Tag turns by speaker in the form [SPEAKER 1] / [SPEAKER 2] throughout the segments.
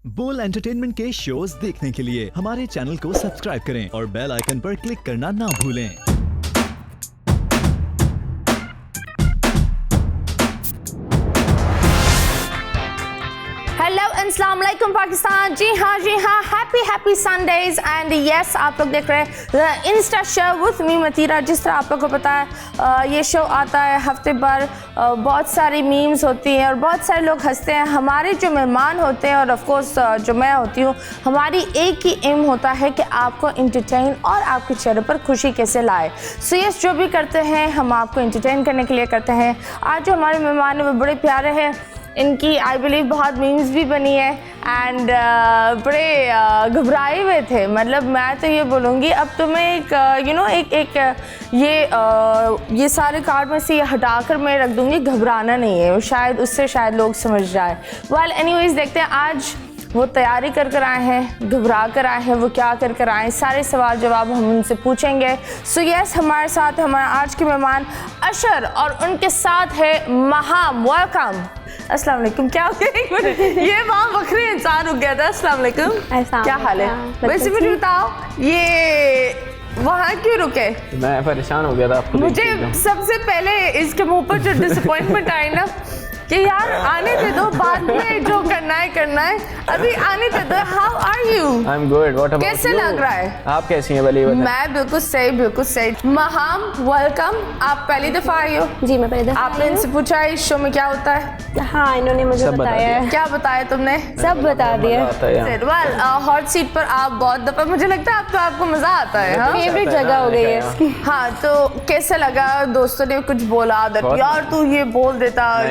[SPEAKER 1] बोल एंटरटेनमेंट के शोज देखने के लिए हमारे चैनल को सब्सक्राइब करें और बेल आइकन पर क्लिक करना ना भूलें।
[SPEAKER 2] हेलो अस्सलाम वालेकुम पाकिस्तान। जी हाँ हैप्पी संडेज एंड यस, आप लोग देख रहे हैं इंस्टा शो विथ मी मतीरा। जिस तरह आप लोग को पता है ये शो आता है हफ्ते भर, बहुत सारी मीम्स होती हैं और बहुत सारे लोग हंसते हैं। हमारे जो मेहमान होते हैं और ऑफ कोर्स जो मैं होती हूँ, हमारी एक ही एम होता है कि आपको इंटरटेन और आपके चेहरे पर खुशी कैसे लाए। सो यस, जो भी करते हैं हम आपको इंटरटेन करने के लिए करते हैं। आज जो हमारे मेहमान हैं वो बड़े प्यारे हैं, इनकी आई बिलीव बहुत मीम्स भी बनी है एंड बड़े घबराए हुए थे। मतलब मैं तो ये बोलूँगी अब तुम्हें एक ये सारे कार्ड में से ये हटाकर मैं रख दूँगी, घबराना नहीं है। शायद उससे शायद लोग समझ जाए। वेल एनीवेज, देखते हैं आज वो तैयारी कर आए हैं, घबरा कर आए हैं, वो क्या कर आए हैं। सारे सवाल जवाब हम उनसे पूछेंगे। सो यस, हमारे साथ हमारे आज के मेहमान अशर और उनके साथ है महाम। वेलकम। अस्सलाम वालेकुम। क्या हो गया? ये वहाँ बकरी इंसान हो गया था। अस्सलाम वालेकुम, क्या हाल है? वैसे मुझे बताओ, ये वहाँ क्यों रुके?
[SPEAKER 3] मैं परेशान हो गया था आपको
[SPEAKER 2] मुझे सबसे पहले इसके मुंह पर जो डिसअपॉइंटमेंट आई ना कि यार आने दे दो, बाद में जो करना है अभी आने दे दो। How are you?
[SPEAKER 3] I am good, what about you?
[SPEAKER 2] कैसे लग रहा है?
[SPEAKER 3] आप कैसी हैं भली?
[SPEAKER 2] मैं बिल्कुल सही। महाम वेलकम, आप पहली दफा आई हो?
[SPEAKER 4] जी मैं पहले दफा
[SPEAKER 2] आपने इनसे पूछा इस शो में क्या होता है?
[SPEAKER 4] हाँ, इन्होंने मुझे बताया है।
[SPEAKER 2] क्या बताया तुमने?
[SPEAKER 4] सब बता दिया।
[SPEAKER 2] वेल हॉट सीट पर आप बहुत दफा, मुझे लगता है अब तो आपको मजा आता है। हाँ,
[SPEAKER 4] फेवरेट जगह हो गई है इसकी।
[SPEAKER 2] हाँ, तो कैसे लगा? दोस्तों ने कुछ बोला यार तू ये बोल देता?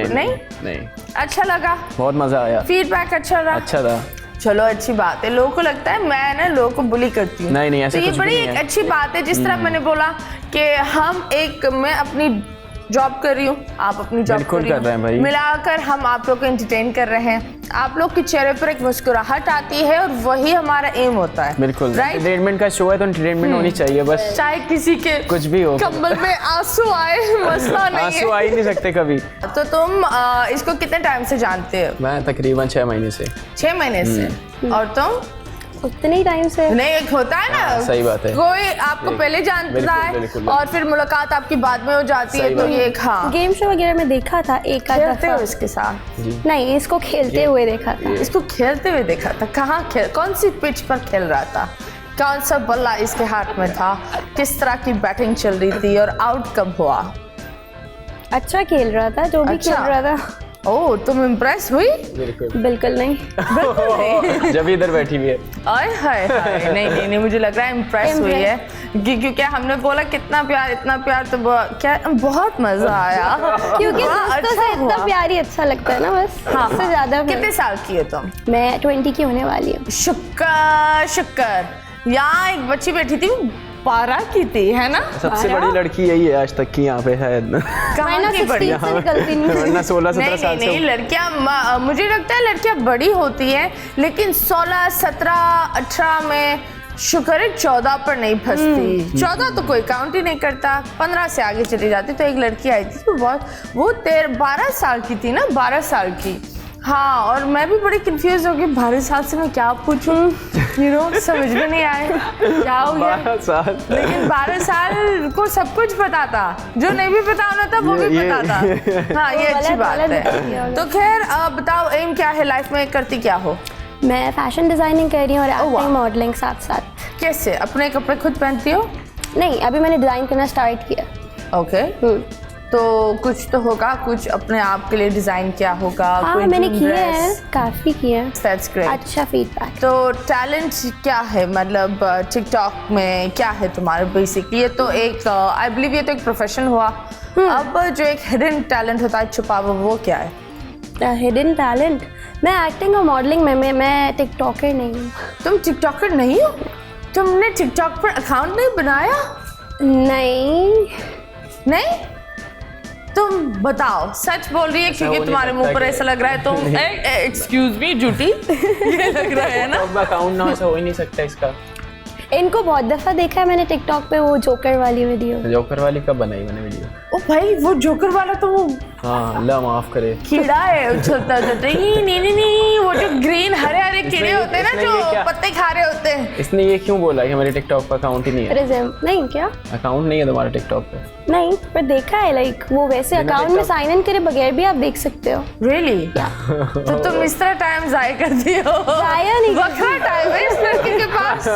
[SPEAKER 2] नहीं अच्छा लगा?
[SPEAKER 3] बहुत मजा आया।
[SPEAKER 2] फीडबैक अच्छा रहा?
[SPEAKER 3] अच्छा था।
[SPEAKER 2] चलो अच्छी बात है। लोगों को लगता है मैं ना लोगों को बुली करती हूँ।
[SPEAKER 3] नहीं ऐसे
[SPEAKER 2] तो ये
[SPEAKER 3] कुछ
[SPEAKER 2] बड़ी
[SPEAKER 3] भी नहीं
[SPEAKER 2] एक
[SPEAKER 3] है।
[SPEAKER 2] अच्छी बात है। जिस तरह मैंने बोला कि मैं अपनी जॉब कर रही हूँ, आप अपनी जॉब
[SPEAKER 3] कर रहे हैं भाई।
[SPEAKER 2] मिलाकर हम आप लोग को एंटरटेन कर रहे हैं। आप लोग के चेहरे पर एक मुस्कुराहट आती है और वही हमारा एम होता है।
[SPEAKER 3] बिल्कुल,
[SPEAKER 2] राइट?
[SPEAKER 3] एंटरटेनमेंट का शो है तो एंटरटेनमेंट होनी चाहिए बस।
[SPEAKER 2] चाहे किसी के
[SPEAKER 3] कुछ भी हो,
[SPEAKER 2] कंबल में आंसू आए, मसला नहीं है।
[SPEAKER 3] आंसू आ ही नहीं सकते कभी।
[SPEAKER 2] तो तुम इसको कितने टाइम से जानते हो?
[SPEAKER 3] मैं तकरीबन 6 महीने से।
[SPEAKER 2] 6 महीने से। और तुम?
[SPEAKER 4] उतने ही टाइम से।
[SPEAKER 2] नहीं, एक होता है ना,
[SPEAKER 3] सही बात है,
[SPEAKER 2] कोई आपको पहले जानता है और फिर मुलाकात आपकी बाद में हो जाती है। तो ये हाँ,
[SPEAKER 4] गेम शो वगैरह में देखा था एक आध दफा।
[SPEAKER 2] इसके साथ
[SPEAKER 4] नहीं, इसको खेलते हुए देखा था।
[SPEAKER 2] इसको खेलते हुए देखा था? कहाँ कौन सी पिच पर खेल रहा था? कौन सा बल्ला इसके हाथ में था? किस तरह की बैटिंग चल रही थी और आउट कब हुआ?
[SPEAKER 4] अच्छा खेल रहा था जो भी खेल रहा था।
[SPEAKER 2] ओह, तुम इम्प्रेस हुई?
[SPEAKER 4] बिल्कुल नहीं।
[SPEAKER 3] जब इधर बैठी हुई है।
[SPEAKER 2] आय हाय नहीं, मुझे लग रहा है इम्प्रेस हुई है क्योंकि हमने बोला कितना प्यार, इतना प्यार, तो क्या बहुत मजा आया।
[SPEAKER 4] क्योंकि दोस्तों से इतना प्यार ही अच्छा लगता है ना, बस।
[SPEAKER 2] हाँ,
[SPEAKER 4] उससे ज्यादा।
[SPEAKER 2] कितने साल की हो तुम?
[SPEAKER 4] मैं 20 की होने वाली हूँ।
[SPEAKER 2] शुक्र। यहाँ एक बच्ची बैठी थी, 12 की थी, है ना?
[SPEAKER 3] सबसे बड़ी लड़की यही है आज तक की यहाँ पे शायद।
[SPEAKER 2] कहाँ की बड़ी?
[SPEAKER 3] वरना 16-17 साल से।
[SPEAKER 2] नहीं, लड़कियाँ, मुझे लगता है लड़कियाँ बड़ी होती हैं लेकिन 16, 17, 18 में शुक्र है 14 पर नहीं फंसती। 14 तो कोई काउंट ही नहीं करता, 15 से आगे चली जाती। तो एक लड़की आई थी तो वो 12 साल की थी ना, 12 साल की। हाँ, और मैं भी बड़ी कंफ्यूज हो गई, 12 साल से मैं क्या पूछूं, समझ में नहीं आए क्या हो गया।
[SPEAKER 3] 12 साल,
[SPEAKER 2] लेकिन 12 साल को सब कुछ पता था, जो नहीं भी पता होना था वो भी पता था। हाँ, ये अच्छी बात है। तो खैर बताओ, एम क्या है लाइफ में, करती क्या हो?
[SPEAKER 4] मैं फैशन डिजाइनिंग कर रही हूँ और एक्टिंग मॉडलिंग साथ साथ।
[SPEAKER 2] कैसे? अपने कपड़े खुद पहनती हो?
[SPEAKER 4] नहीं, अभी मैंने डिजाइन करना स्टार्ट किया।
[SPEAKER 2] ओके। तो कुछ तो होगा, कुछ अपने आप के लिए डिजाइन किया होगा?
[SPEAKER 4] हाँ, मैंने किए हैं, काफी किए हैं।
[SPEAKER 2] That's great.
[SPEAKER 4] अच्छा फीडबैक।
[SPEAKER 2] तो टैलेंट क्या है, मतलब टिकटॉक में क्या है तुम्हारा बेसिकली? ये तो एक आई बिलीव ये तो एक प्रोफेशन हुआ। अब जो एक हिडन टैलेंट होता है छुपा हुआ, वो क्या है?
[SPEAKER 4] Hidden talent? मैं एक्टिंग और मॉडलिंग में, मैं टिकटॉकर नहीं हूँ।
[SPEAKER 2] तुम टिकटॉकर नहीं हो? तुमने टिकटॉक पर अकाउंट नहीं बनाया? नहीं? तुम बताओ, सच बोल रही है? क्योंकि तुम्हारे मुंह पर ऐसा लग रहा है तुम एक्सक्यूज मी झूठी ये लग रहा है ना।
[SPEAKER 3] अकाउंट ना ऐसा हो ही नहीं सकता इसका।
[SPEAKER 4] इनको बहुत दफा देखा है मैंने टिकटॉक पे, वो जोकर वाली वीडियो।
[SPEAKER 3] जोकर वाली कब बनाई मैंने वीडियो?
[SPEAKER 2] ओ भाई, वो जोकर वाला तो वो
[SPEAKER 3] हाँ, अल्लाह माफ करे,
[SPEAKER 2] कीड़ा है उछलता जाता। नहीं, वो जो ग्रीन हरे कीड़े होते हैं ना
[SPEAKER 3] इसने ये
[SPEAKER 2] जो
[SPEAKER 3] क्या-
[SPEAKER 2] पत्ते खा रहे होते हैं।
[SPEAKER 3] इसने ये क्यों बोला कि मेरे टिकटॉक पर अकाउंट ही नहीं है?
[SPEAKER 4] रिज्यूम नहीं क्या?
[SPEAKER 3] अकाउंट नहीं है तुम्हारा टिकटॉक पे?
[SPEAKER 4] नहीं, पर देखा है लाइक वो वैसे
[SPEAKER 3] बिना
[SPEAKER 4] अकाउंट में
[SPEAKER 3] TikTok-
[SPEAKER 4] साइन इन करे बगैर भी आप देख सकते हो।
[SPEAKER 2] रियली? तो तुम इस तरह टाइम जाया करती हो?
[SPEAKER 4] जाया नहीं
[SPEAKER 2] वक्रा टाइम है इस लड़की के पास।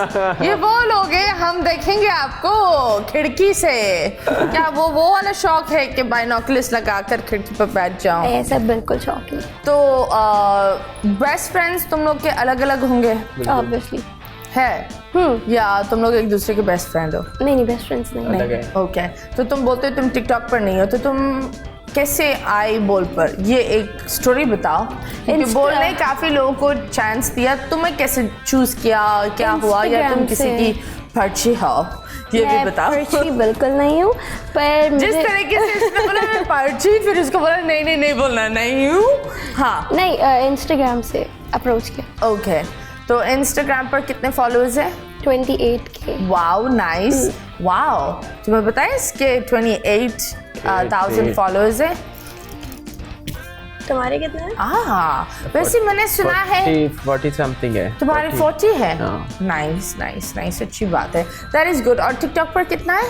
[SPEAKER 2] ये वो लोग हैं, हम देखेंगे आपको खिड़की से। क्या वो वाला शौक है कि बाइनोकुलर्स लगाकर खिड़की पर बैठ जाओ?
[SPEAKER 4] ऐसा बिल्कुल शौक नहीं,
[SPEAKER 2] तो बेस्ट फ्रेंड्स तुम लोग के अलग अलग होंगे
[SPEAKER 4] ऑब्वियसली।
[SPEAKER 2] है या तुम लोग एक दूसरे के बेस्ट फ्रेंड हो?
[SPEAKER 4] नहीं, बेस्ट फ्रेंड्स नहीं।
[SPEAKER 3] अलग है।
[SPEAKER 2] ओके, तो तुम बोलते हो तुम टिकटॉक पर नहीं हो, तो तुम कैसे आई बोल पर? ये एक स्टोरी बताओ, क्योंकि
[SPEAKER 4] Insta-
[SPEAKER 2] बोलने काफी लोगों को चांस दिया, तुम्हें कैसे चूज किया, क्या हुआ, या तुम
[SPEAKER 4] Instagram
[SPEAKER 2] किसी
[SPEAKER 4] से।
[SPEAKER 2] की पर्ची हो, ये भी
[SPEAKER 4] मैं
[SPEAKER 2] बताओ।
[SPEAKER 4] पर्ची बिल्कुल नहीं हूँ, पर
[SPEAKER 2] जिस
[SPEAKER 4] मुझे
[SPEAKER 2] तरीके से इसने बोला मैं पर्ची, फिर उसको बोला नहीं बोलना नहीं हूँ। हाँ
[SPEAKER 4] नहीं, इंस्टाग्राम से अप्रोच किया।
[SPEAKER 2] ओके, तो इंस्टाग्राम पर कितने फॉलोअर्स हैं?
[SPEAKER 4] 28K।
[SPEAKER 2] Wow nice, wow. तुम्हें पता है इसके 28,000 फॉलोअर्स हैं?
[SPEAKER 4] तुम्हारे कितने हैं?
[SPEAKER 2] वैसे मैंने सुना है
[SPEAKER 3] 40 समथिंग है।
[SPEAKER 2] तुम्हारे 40 है।
[SPEAKER 3] हाँ।
[SPEAKER 2] नाइस नाइस नाइस, अच्छी बात है, दैट इज गुड। और टिकटॉक पर कितना है?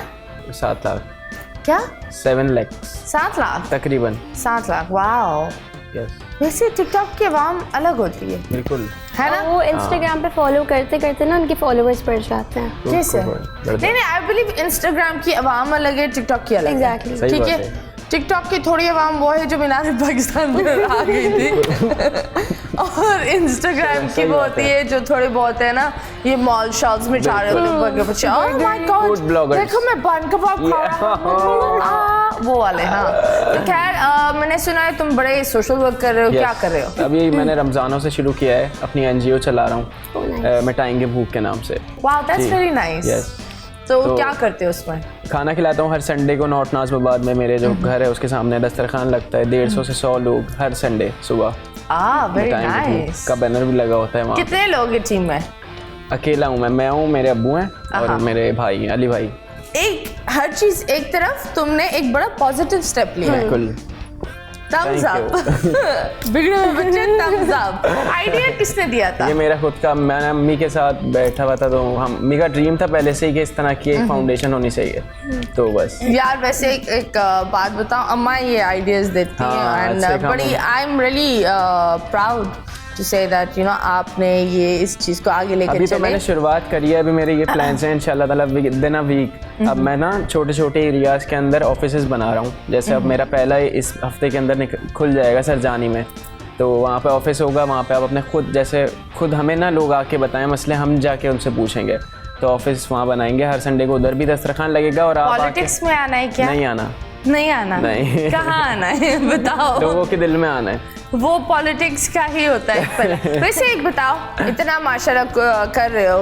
[SPEAKER 3] 7 लाख,
[SPEAKER 2] क्या?
[SPEAKER 3] 7 लाख
[SPEAKER 2] 7 लाख?
[SPEAKER 3] तकरीबन।
[SPEAKER 2] 7 लाख, वाओ।
[SPEAKER 3] यस,
[SPEAKER 2] वैसे टिकटॉक की आवाम अलग होती है
[SPEAKER 3] बिल्कुल।
[SPEAKER 2] है ना?
[SPEAKER 4] वो इंस्टाग्राम पे फॉलो करते करते ना उनके फॉलोअर्स बढ़ जाते हैं।
[SPEAKER 2] कैसे?
[SPEAKER 3] बढ़
[SPEAKER 2] नहीं, आई बिलीव इंस्टाग्राम की आवाम अलग है, टिकटॉक की अलग है।
[SPEAKER 4] Exactly.
[SPEAKER 3] सही
[SPEAKER 2] ठीक
[SPEAKER 3] बात
[SPEAKER 2] है,
[SPEAKER 3] है।
[SPEAKER 2] टिकटॉक की थोड़ी आवाम वो है जो मीनार पाकिस्तान में आ गई थी और इंस्टाग्राम की
[SPEAKER 3] सही
[SPEAKER 2] वो
[SPEAKER 3] बात
[SPEAKER 2] होती
[SPEAKER 3] है।
[SPEAKER 2] है जो थोड़े बहुत है ना, ये मॉल शॉप्स में जा रहे होते हैं बर्गर बच्चे, ओह माय गॉड
[SPEAKER 3] Food bloggers.
[SPEAKER 2] देखो मैं बन कबाब खा रहा हूँ, वो वाले। हाँ, तो खैर मैंने सुना है तुम बड़े सोशल वर्क कर रहे हो, क्या कर रहे हो?
[SPEAKER 3] अभी मैंने रमजानों से शुरू किया है, अपनी एनजीओ चला रहा हूँ, मिटाएंगे भूख के नाम से।
[SPEAKER 2] वाओ, दैट्स
[SPEAKER 3] जी।
[SPEAKER 2] Very nice.
[SPEAKER 3] Yes.
[SPEAKER 2] तो
[SPEAKER 3] तो-
[SPEAKER 2] क्या करते हो उसमें?
[SPEAKER 3] खाना खिलाता हूँ हर संडे को। नॉर्थ नाज़िमाबाद में मेरे जो घर है उसके सामने दस्तरखान लगता है, 150 से 100 लोग हर संडे सुबह।
[SPEAKER 2] वेरी
[SPEAKER 3] मिटाएंगे भूख
[SPEAKER 2] नाइस।
[SPEAKER 3] का बैनर भी लगा होता है वहाँ।
[SPEAKER 2] कितने लोग हैं टीम में?
[SPEAKER 3] अकेला हूँ मैं हूँ, मेरे अब्बू हैं और मेरे भाई हैं, अली भाई।
[SPEAKER 2] एक हर चीज एक तरफ, तुमने एक बड़ा पॉजिटिव स्टेप लिया है।
[SPEAKER 3] बिल्कुल।
[SPEAKER 2] Thumbs
[SPEAKER 3] Thank
[SPEAKER 2] up. बिगड़े हुए बच्चे, थम्स अप। आइडिया किसने दिया था?
[SPEAKER 3] ये मेरा खुद का, मैंने अम्मी के साथ बैठा हुआ था, तो हम अम्मी का ड्रीम था पहले से ही कि इस तरह की एक फाउंडेशन होनी चाहिए, तो बस।
[SPEAKER 2] यार वैसे एक बात बताऊं, अम्मा ये आइडियाज देती
[SPEAKER 3] हाँ,
[SPEAKER 2] हैं
[SPEAKER 3] अच्छे
[SPEAKER 2] एंड
[SPEAKER 3] काम
[SPEAKER 2] बड़ी, I am really proud to say that आपने ये इस चीज को आगे लेकर
[SPEAKER 3] अभी तो मैंने शुरुआत करी है, अभी मेरे ये प्लान्स हैं इंशाल्लाह ताला विदिन अ वीक। अब मैं ना छोटे छोटे एरियाज के अंदर ऑफिसेज बना रहा हूँ, जैसे अब मेरा पहला इस हफ्ते के अंदर खुल जाएगा सरजानी में, तो वहाँ पे ऑफिस होगा। वहाँ पे आप अपने खुद हमें ना लोग आके बताएं मसले, हम जाके उनसे पूछेंगे, तो ऑफिस वहाँ बनाएंगे। हर संडे को उधर भी दस्तरखान लगेगा। और आप
[SPEAKER 2] पॉलिटिक्स में आना है क्या?
[SPEAKER 3] नहीं आना,
[SPEAKER 2] नहीं आना?
[SPEAKER 3] नहीं।
[SPEAKER 2] कहाँ आना है बताओ?
[SPEAKER 3] लोगों के दिल में आना है।
[SPEAKER 2] वो पॉलिटिक्स का ही होता है पर। वैसे एक बताओ, इतना माशाल्लाह कर रहे हो,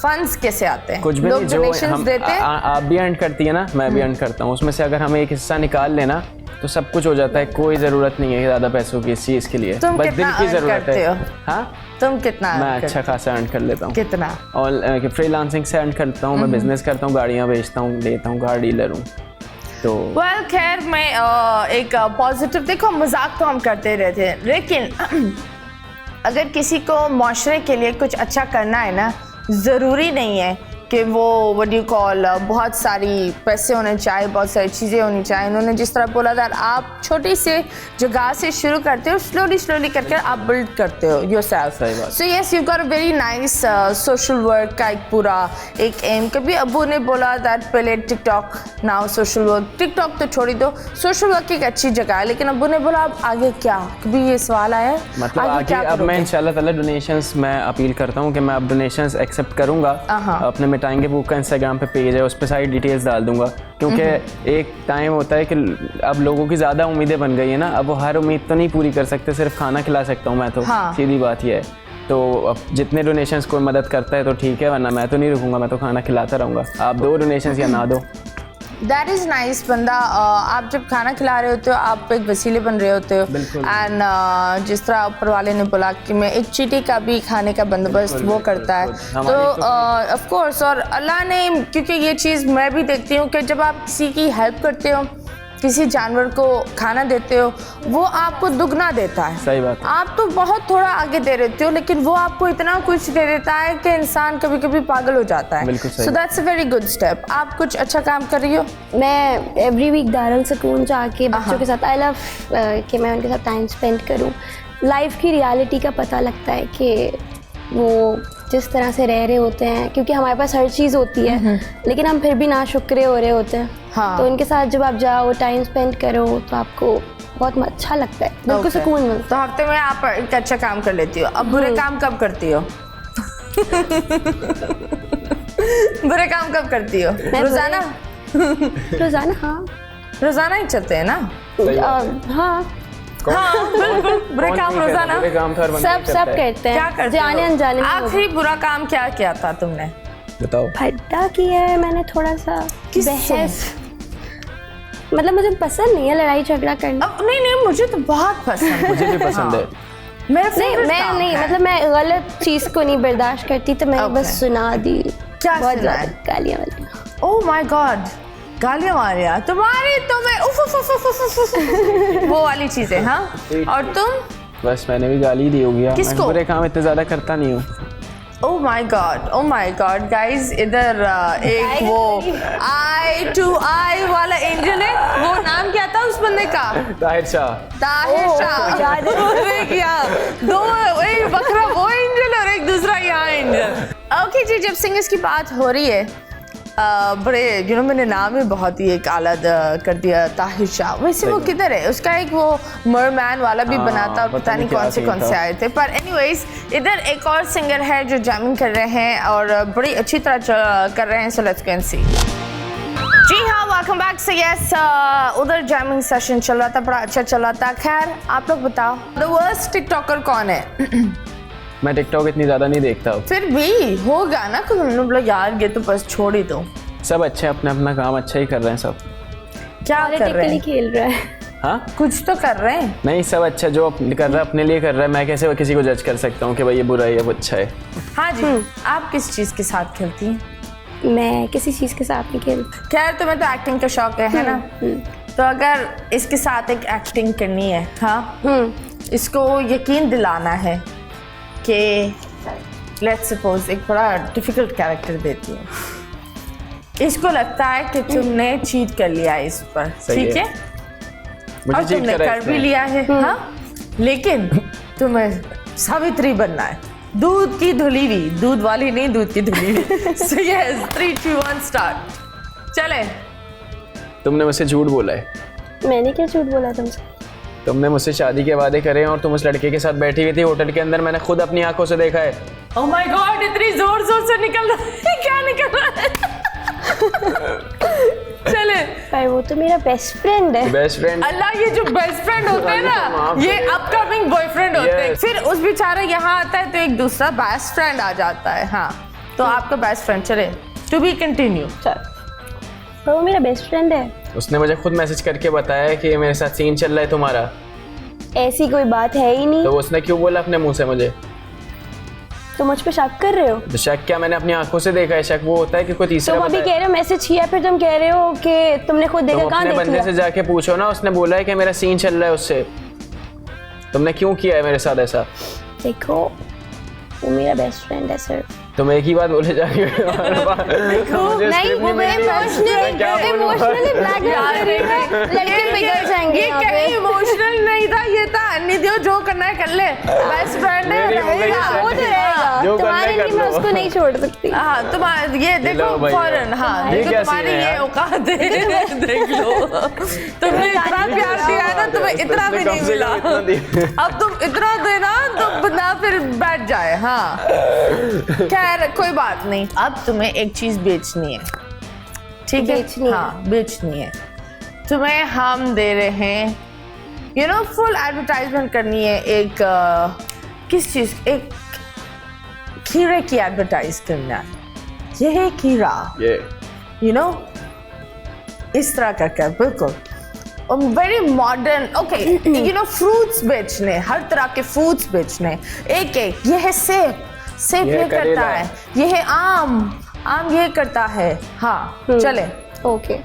[SPEAKER 2] फंड्स कैसे आते हैं?
[SPEAKER 3] कुछ भी
[SPEAKER 2] लोग
[SPEAKER 3] नहीं, जो
[SPEAKER 2] डोनेशंस देते हैं?
[SPEAKER 3] आप भी अर्न करती है ना, मैं भी अर्न करता हूँ, उसमें से अगर हमें एक हिस्सा निकाल लेना तो सब कुछ हो जाता है। कोई ज़रूरत नहीं है ज़्यादा पैसों की इस चीज़ के लिए,
[SPEAKER 2] तुम
[SPEAKER 3] बस
[SPEAKER 2] कितना
[SPEAKER 3] दिल की
[SPEAKER 2] earn
[SPEAKER 3] ज़रूरत
[SPEAKER 2] करते
[SPEAKER 3] है।
[SPEAKER 2] हो?
[SPEAKER 3] हाँ,
[SPEAKER 2] तुम कितना
[SPEAKER 3] मैं
[SPEAKER 2] earn
[SPEAKER 3] अच्छा
[SPEAKER 2] करते
[SPEAKER 3] खासा अर्न कर लेता
[SPEAKER 2] हो?
[SPEAKER 3] हूँ।
[SPEAKER 2] कितना?
[SPEAKER 3] और फ्रीलांसिंग से अर्न करता हूँ, मैं बिजनेस करता हूँ, गाड़ियाँ बेचता हूँ, लेता हूँ, कार डीलर हूँ। तो
[SPEAKER 2] वेल खैर, मैं एक पॉजिटिव, देखो मजाक तो हम करते रहते हैं, लेकिन अगर किसी को माशरे के लिए कुछ अच्छा करना है ना, ज़रूरी नहीं है कि वो व्हाट यू कॉल बहुत सारी पैसे होने चाहिए, बहुत सारी चीज़ें होनी चाहिए। उन्होंने जिस तरह बोला था, आप छोटी से जगह से शुरू करते हो, स्लोली करके आप बिल्ड करते हो योरसेल्फ।
[SPEAKER 3] सही बात।
[SPEAKER 2] So yes, you got a very nice social work का एक पूरा एक एम। कभी अब्बू ने बोला दैट पहले TikTok, now social work. TikTok तो छोड़ दो, सोशल वर्क एक अच्छी जगह है, लेकिन अब्बू ने बोला अब आगे क्या? कभी ये सवाल आया है?
[SPEAKER 3] मतलब आगे अब मैं इंशाल्लाह ताला डोनेशंस, मैं अपील करता हूँ कि मैं अब डोनेशंस एक्सेप्ट करूँगा। अपने मिटाएंगे भूख का इंस्टाग्राम पे पेज है, उस पर सारी डिटेल्स डाल दूंगा, क्योंकि एक टाइम होता है कि अब लोगों की ज़्यादा उम्मीदें बन गई है ना, अब वो हर उम्मीद तो नहीं पूरी कर सकते, सिर्फ खाना खिला सकता हूँ मैं तो।
[SPEAKER 2] हाँ।
[SPEAKER 3] सीधी बात ये है। तो अब जितने डोनेशंस कोई मदद करता है तो ठीक है, वरना मैं तो नहीं रुकूंगा, मैं तो खाना खिलाता रहूँगा। आप दो डोनेशंस या ना दो,
[SPEAKER 2] दैट इज़ नाइस। बंदा आप जब खाना खिला रहे होते हो, आप एक वसीले बन रहे होते हो।
[SPEAKER 3] बिल्कुल।
[SPEAKER 2] एंड जिस तरह ऊपर वाले ने बोला कि मैं एक चीटी का भी खाने का बंदोबस्त वो करता है, तो ऑफ कोर्स। और अल्लाह ने, क्योंकि ये चीज़ मैं भी देखती हूँ कि जब आप किसी की हेल्प करते हो किसी जानवर को खाना देते हो वो आपको दुगना देता है।
[SPEAKER 3] सही बात है।
[SPEAKER 2] आप तो बहुत थोड़ा आगे दे देते हो लेकिन वो आपको इतना कुछ दे देता है कि इंसान कभी कभी पागल हो जाता है।
[SPEAKER 3] बिल्कुल सही।
[SPEAKER 2] So that's a very good step. आप कुछ अच्छा काम कर रही हो?
[SPEAKER 4] मैं एवरी वीक दारुल सुकून जाके बच्चों के साथ आई लव कि मैं उनके साथ टाइम स्पेंड करूं। लाइफ की रियलिटी का पता लगता है कि वो जिस तरह से रह रहे होते हैं, क्योंकि हमारे पास हर चीज़ होती है लेकिन हम फिर भी नाशुक्रे हो रहे होते हैं।
[SPEAKER 2] हाँ।
[SPEAKER 4] तो उनके साथ जब आप जाओ टाइम स्पेंड करो तो आपको बहुत अच्छा लगता है, बिल्कुल
[SPEAKER 2] Okay.
[SPEAKER 4] सुकून मिलता
[SPEAKER 2] तो हफ्ते में आप एक अच्छा काम कर लेती हो। अब बुरे काम कब करती हो? बुरे काम कब करती हो? रोजाना?
[SPEAKER 4] है। रोजाना हाँ
[SPEAKER 2] रोजाना ही चलते हैं ना?
[SPEAKER 4] हाँ
[SPEAKER 2] हाँ बिल्कुल। बुरे काम रोजाना
[SPEAKER 3] बुरे काम तो हर बंदा ही
[SPEAKER 4] सब
[SPEAKER 3] करता है।
[SPEAKER 4] करते हैं।
[SPEAKER 2] क्या करते
[SPEAKER 4] जाने
[SPEAKER 2] हो?
[SPEAKER 4] अनजाने में
[SPEAKER 2] आखिरी बुरा काम क्या किया था तुमने?
[SPEAKER 3] बताओ।
[SPEAKER 4] फड्डा किया है मैंने थोड़ा सा।
[SPEAKER 2] किससे?
[SPEAKER 4] बहस, मतलब मुझे पसंद नहीं है लड़ाई झगड़ा करना।
[SPEAKER 2] अब नहीं मुझे तो बहुत पसंद है।
[SPEAKER 3] मुझे भी पसंद है।
[SPEAKER 2] मेरा
[SPEAKER 4] नहीं
[SPEAKER 2] favorite
[SPEAKER 4] मैं
[SPEAKER 2] काम
[SPEAKER 4] नहीं
[SPEAKER 2] है।
[SPEAKER 4] मतलब मैं गलत चीज को नहीं बर्दाश्त करती तो मैंने
[SPEAKER 2] Okay.
[SPEAKER 4] बस सुना दी।
[SPEAKER 2] क्या
[SPEAKER 4] बहुत
[SPEAKER 2] सुनाया?
[SPEAKER 4] ज्यादा गालियां वालियां।
[SPEAKER 2] ओह माय गॉड, गालियां मारिया तुम्हारी तो मैं उफ उफ उफ उफ उफ उफ वो वाली चीजें। हाँ और तुम?
[SPEAKER 3] बस मैंने भी गाली दी होगी।
[SPEAKER 2] किसको?
[SPEAKER 3] मैं बुरे काम इतने ज़्यादा करता नहीं हूँ।
[SPEAKER 2] ओह माय गॉड गाइस, इधर एक वो आई टू आई वाला एंजल है, वो नाम क्या था उस बंदे का?
[SPEAKER 3] ताहिर शाह।
[SPEAKER 2] ताहिर शाह।
[SPEAKER 4] याद है।
[SPEAKER 2] एक यहाँ दो, एक बकरा वो एंजल और एक दूसरा यहाँ एंजल। ओके जी, जब सिंगर्स की बात हो रही है बड़े मैंने नाम ही बहुत ही एक आला कर दिया, ताहिर शाह। वैसे वो किधर है? उसका एक वो मरमैन वाला भी बना था, पता नहीं कौन से आए थे। पर एनीवेज इधर एक और सिंगर है जो जैमिंग कर रहे हैं और बड़ी अच्छी तरह कर रहे हैं। सो लेट्स गो एंड सी। जी हाँ, वेलकम बैक। से यस, उधर जैमिंग सेशन चल रहा था, बड़ा अच्छा चल रहा था। खैर आप लोग बताओ, द वर्स्ट टिकटॉकर कौन है?
[SPEAKER 3] मैं टिकटॉक इतनी ज़्यादा नहीं देखता हूँ।
[SPEAKER 2] फिर भी होगा ना कुछ, हमने बोला यार ये तो बस छोड़ ही दो।
[SPEAKER 3] सब अच्छे, अपना अपना काम अच्छा ही कर रहे हैं सब।
[SPEAKER 2] क्या कर रहे
[SPEAKER 4] पॉलिटिकली
[SPEAKER 2] हैं?
[SPEAKER 4] खेल रहा है।
[SPEAKER 3] हाँ
[SPEAKER 2] कुछ तो कर रहे हैं।
[SPEAKER 3] नहीं, सब अच्छा जो कर रहा है अपने लिए कर रहा है। मैं कैसे किसी को जज कर सकता हूँ कि भाई ये बुरा है या वो अच्छा है?
[SPEAKER 2] हाँ जी। आप किस चीज़ के साथ खेलती हैं?
[SPEAKER 4] मैं किसी चीज के साथ नहीं खेलती।
[SPEAKER 2] खैर तुम्हें तो एक्टिंग का शौक है ना? तो अगर इसके साथ एक एक्टिंग करनी है, हाँ, इसको यकीन दिलाना है कि लेट्स सपोज एक बड़ा डिफिकल्ट कैरेक्टर देती है, इसको लगता है कि तुमने चीट कर लिया है इस पर,
[SPEAKER 3] सही
[SPEAKER 2] ठीक
[SPEAKER 3] है।
[SPEAKER 2] है,
[SPEAKER 3] मुझे
[SPEAKER 2] और
[SPEAKER 3] cheat
[SPEAKER 2] तुमने
[SPEAKER 3] करा
[SPEAKER 2] कर
[SPEAKER 3] इसने।
[SPEAKER 2] भी लिया है, हाँ, लेकिन तुम्हें सावित्री बनना है, दूध की धुली हुई, दूध वाली नहीं, दूध की धुली हुई। So yes, 3 2 1 start. चले।
[SPEAKER 3] तुमने मुझसे झूठ बोला है।
[SPEAKER 4] मैंने क्या झूठ बोला तुमसे?
[SPEAKER 3] तुमने मुझसे शादी के वादे करे हैं और तुम उस लड़के के साथ बैठी हुई थी होटल के अंदर। मैंने खुद अपनी आंखों से देखा है।
[SPEAKER 2] ओह माय गॉड, इतनी जोर जोर से निकल रहा है, क्या निकल रहा है? चले।
[SPEAKER 4] पर वो तो मेरा बेस्ट फ्रेंड है।
[SPEAKER 3] Best friend.
[SPEAKER 2] अल्लाह, ये जो बेस्ट फ्रेंड होते हैं ना, ये अपकमिंग बॉयफ्रेंड होते हैं।
[SPEAKER 3] Yes.
[SPEAKER 2] फिर उस बेचारा यहाँ आता है तो एक दूसरा बेस्ट फ्रेंड आ जाता है। हाँ, तो आपका बेस्ट फ्रेंड। चले, टू बी कंटिन्यू।
[SPEAKER 4] पर वो मेरा बेस्ट फ्रेंड है।
[SPEAKER 3] उसने मुझे खुद मैसेज करके बताया कि मेरे साथ सीन चल रहा है तुम्हारा।
[SPEAKER 4] ऐसी कोई बात है ही नहीं।
[SPEAKER 3] तो उसने क्यों बोला अपने मुंह से मुझे?
[SPEAKER 4] तो मुझ पे शक कर रहे हो?
[SPEAKER 3] तो शक क्या, मैंने अपनी आंखों से देखा है। शक वो होता है कि कोई तीसरा
[SPEAKER 4] तुम अभी
[SPEAKER 3] बताए।
[SPEAKER 4] कह रहे हो मैसेज किया, फिर तुम कह रहे हो कि तुमने खुद देखा।
[SPEAKER 3] तुम
[SPEAKER 4] कहाँ
[SPEAKER 3] अपने
[SPEAKER 4] देख
[SPEAKER 3] बंदे
[SPEAKER 4] लिया?
[SPEAKER 3] से जाके पूछो ना, उसने बोला है कि मेरा सीन चल रहा है उससे। तुमने क्यों किया है मेरे साथ ऐसा?
[SPEAKER 4] देखो, वो मेरा बेस्ट फ्रेंड है सर।
[SPEAKER 3] तुम एक ही बात बोले जाके
[SPEAKER 4] नहीं, वो इमोशनली ब्लैकमेल कर रही है। लड़के पिघल जाएंगे
[SPEAKER 2] ये
[SPEAKER 4] यहाँ
[SPEAKER 2] कहीं
[SPEAKER 4] पे।
[SPEAKER 2] इमोशनल नहीं था, ये था निधियो, जो करना है कर ले, बेस्ट फ्रेंड है,
[SPEAKER 3] मेरी वो
[SPEAKER 2] रहेगा।
[SPEAKER 3] best
[SPEAKER 4] वो तो रहेगा।
[SPEAKER 3] जो करना
[SPEAKER 4] तुम्हारे
[SPEAKER 3] कर
[SPEAKER 4] लिए मैं
[SPEAKER 3] लो।
[SPEAKER 4] उसको नहीं छोड़ सकती।
[SPEAKER 2] हाँ, तुम्हारा ये देखो
[SPEAKER 3] लो भाई,
[SPEAKER 2] फौरन, हाँ,
[SPEAKER 3] ये
[SPEAKER 2] देखो
[SPEAKER 3] क्या
[SPEAKER 2] तुम्हारी
[SPEAKER 3] scene है
[SPEAKER 2] ये
[SPEAKER 3] यार?
[SPEAKER 2] औकात है। देख लो, तुमने इतना प्यार दिया है ना, तुम्हें इतना भी नहीं मिला। अब तुम इतना देना तो बंदा फिर बैठ जाए। हाँ, खैर कोई बात नहीं। अब तुम्हें एक चीज बेचनी है, ठीक है?
[SPEAKER 4] बेचनी है।
[SPEAKER 2] हाँ, बेचनी है। तुम्हें हम दे रहे हैं, फुल एडवर्टाइजमेंट करनी है। एक किस चीज? एक खीरे की एडवर्टाइज करना है। ये है खीरा, इस तरह का क्या, बिल्कुल वेरी मॉडर्न। ओके, फ्रूट्स बेचने, हर तरह के फ्रूट्स बेचने। एक ये है सेब, सेब
[SPEAKER 3] ये
[SPEAKER 2] ये करता
[SPEAKER 3] करेला।
[SPEAKER 2] है। ये है आम ये करता है। हाँ, चले।
[SPEAKER 4] ओके।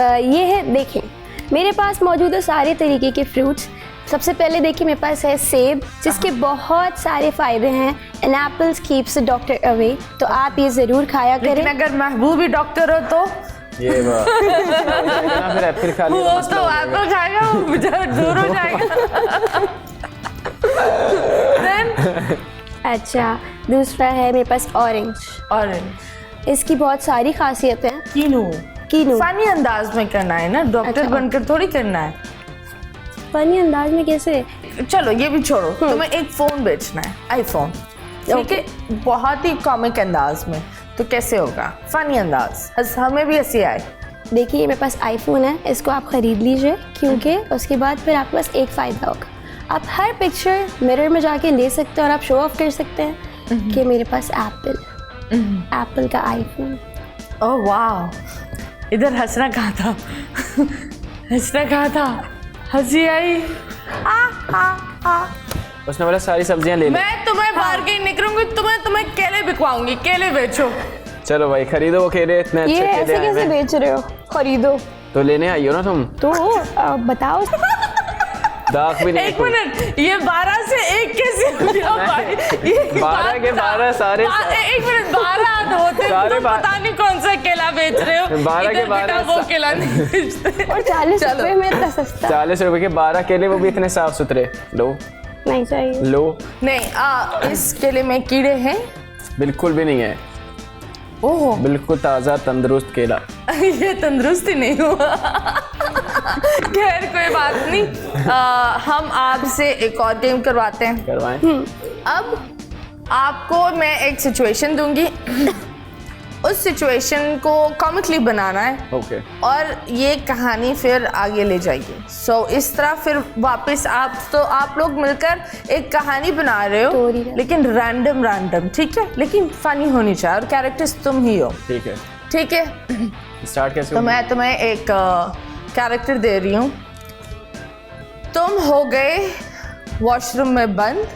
[SPEAKER 4] ये है, देखें मेरे पास मौजूद है सारे तरीके के फ्रूट्स। सबसे पहले देखिए मेरे पास है सेब, जिसके बहुत सारे फ़ायदे हैं। An apples keeps the doctor away, तो आप ये ज़रूर खाया करें।
[SPEAKER 2] लेकिन अगर महबूब ही डॉक्टर हो तो
[SPEAKER 3] ये बात फिर एप्पल खा लिया
[SPEAKER 2] वो तो एप्पल खाएगा, वो बेचारा दूर हो जाएगा। Then,
[SPEAKER 4] अच्छा, दूसरा है मेरे पास ऑरेंज।
[SPEAKER 2] ऑरेंज
[SPEAKER 4] इसकी बहुत सारी खासियतें हैं। कीनू
[SPEAKER 2] फनी अंदाज में करना है ना, डॉक्टर
[SPEAKER 4] अच्छा।
[SPEAKER 2] बनकर थोड़ी करना है।
[SPEAKER 4] फनी अंदाज में कैसे?
[SPEAKER 2] चलो ये भी छोड़ो, तुम्हें एक फोन बेचना है, आईफोन, ठीक है, बहुत ही कॉमिक अंदाज में, तो कैसे होगा? फनी अंदाज, हमें भी हंसी आए।
[SPEAKER 4] देखिए मेरे पास आईफोन है, इसको आप ख़रीद लीजिए, क्योंकि उसके बाद फिर आपके पास एक फ़ायदा होगा, आप हर पिक्चर मिरर में जाके ले सकते हैं और आप शो ऑफ कर सकते हैं कि मेरे पास एप्पल का आईफोन।
[SPEAKER 2] ओह वाह, इधर हंसना कहाँ था? हंसना कहाँ था? हंसी आई।
[SPEAKER 3] उसने बोला सारी सब्जियां ले ले।
[SPEAKER 2] मैं तुम्हें बाहर के नहीं करूंगी, तुम्हें केले बिकवाऊंगी, केले बेचो।
[SPEAKER 3] चलो भाई खरीदो वो केले, इतने
[SPEAKER 4] ये
[SPEAKER 3] अच्छे केले
[SPEAKER 4] ऐसे
[SPEAKER 3] आए
[SPEAKER 4] कैसे
[SPEAKER 3] हैं।
[SPEAKER 4] बेच रहे हो? खरीदो
[SPEAKER 3] तो लेने आई हो ना तुम,
[SPEAKER 4] तो बताओ।
[SPEAKER 3] दाग भी नहीं है
[SPEAKER 2] एक
[SPEAKER 3] कोई।
[SPEAKER 2] मिनट, ये 12 से 1 कैसे हो गया भाई? ये
[SPEAKER 3] 12 के 12 सारे
[SPEAKER 2] एक मिनट, 12 होते
[SPEAKER 3] सारे
[SPEAKER 2] तुम पता नहीं कौन सा केला बेच रहे हो।
[SPEAKER 3] 12 के
[SPEAKER 2] इधर बेटा
[SPEAKER 3] 12
[SPEAKER 2] वो केला नहीं बेचते।
[SPEAKER 4] और 40
[SPEAKER 2] चलो।
[SPEAKER 4] रुपए में इतना सस्ता
[SPEAKER 3] 40 रुपए के 12 केले, वो भी इतने साफ सुथरे। लो
[SPEAKER 4] नहीं चाहिए।
[SPEAKER 3] लो,
[SPEAKER 2] नहीं, इस केले में कीड़े हैं?
[SPEAKER 3] बिल्कुल भी नहीं है,
[SPEAKER 2] ओह
[SPEAKER 3] बिल्कुल ताज़ा तंदुरुस्त केला।
[SPEAKER 2] ये तंदुरुस्ती नहीं हुआ। खैर कोई बात नहीं, हम आपसे एक और गेम करवाते हैं।
[SPEAKER 3] करवाएं।
[SPEAKER 2] अब आपको मैं एक सिचुएशन दूंगी, उस सिचुएशन को कॉमिकली बनाना है
[SPEAKER 3] ओके।
[SPEAKER 2] और ये कहानी फिर आगे ले जाएगी। सो इस तरह फिर वापस आप लोग मिलकर एक कहानी बना रहे हो,
[SPEAKER 4] Story है।
[SPEAKER 2] लेकिन रैंडम, ठीक है, लेकिन फनी होनी चाहिए और कैरेक्टर्स तुम ही हो,
[SPEAKER 3] ठीक है,
[SPEAKER 2] ठीक है?
[SPEAKER 3] स्टार्ट कैसे
[SPEAKER 2] तो
[SPEAKER 3] होगा?
[SPEAKER 2] मैं तुम्हें एक कैरेक्टर दे रही हूँ। तुम हो गए वॉशरूम में बंद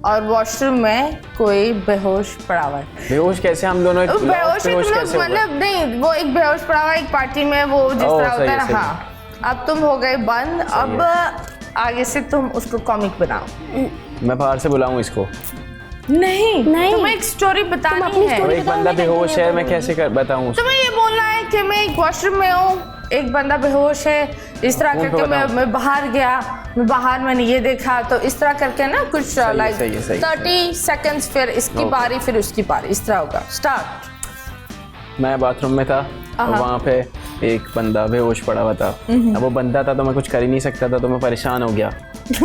[SPEAKER 2] और वॉशरूम में कोई बेहोश पड़ा हुआ है।
[SPEAKER 3] बेहोश कैसे? हम दोनों एक
[SPEAKER 2] बेहोश ही तुम लोग,
[SPEAKER 3] कैसे होगा?
[SPEAKER 2] मतलब नहीं, वो एक बेहोश पड़ा हुआ है एक पार्टी में, वो जिस
[SPEAKER 3] ओह,
[SPEAKER 2] तरह होता है
[SPEAKER 3] सही
[SPEAKER 2] ना।
[SPEAKER 3] है,
[SPEAKER 2] हाँ, अब तुम हो गए बंद, अब आगे से तुम उसको कॉमिक बनाओ।
[SPEAKER 3] मैं बाहर से बुलाऊं इसको?
[SPEAKER 2] नहीं,
[SPEAKER 4] नहीं।
[SPEAKER 2] तुम्हें एक स्टोरी बतानी
[SPEAKER 4] अपनी
[SPEAKER 2] है।
[SPEAKER 3] और
[SPEAKER 4] story
[SPEAKER 3] एक
[SPEAKER 4] बताओ,
[SPEAKER 3] बंदा
[SPEAKER 4] मैं
[SPEAKER 3] बेहोश
[SPEAKER 4] कंटिन्यू
[SPEAKER 3] है, मैं कैसे बताऊं उसको?
[SPEAKER 2] तुम्हें ये बोलना है कि मैं एक वॉशरूम में हूँ, एक बंदा बेहोश है, इस तरह
[SPEAKER 3] उनको
[SPEAKER 2] करके
[SPEAKER 3] बताओ।
[SPEAKER 2] मैं बाहर गया, मैंने ये देखा, तो इस तरह करके ना कुछ लाइक
[SPEAKER 3] सही है, सही है।
[SPEAKER 2] 30 सेकंड्स, फिर इसकी
[SPEAKER 3] Okay.
[SPEAKER 2] बारी, फिर उसकी बारी, इस तरह होगा। स्टार्ट।
[SPEAKER 3] मैं बाथरूम में था और वहाँ पे एक बंदा बेहोश पड़ा हुआ था। अब वो बंदा था तो मैं कुछ कर ही नहीं सकता था, तो मैं परेशान हो गया।
[SPEAKER 2] कुछ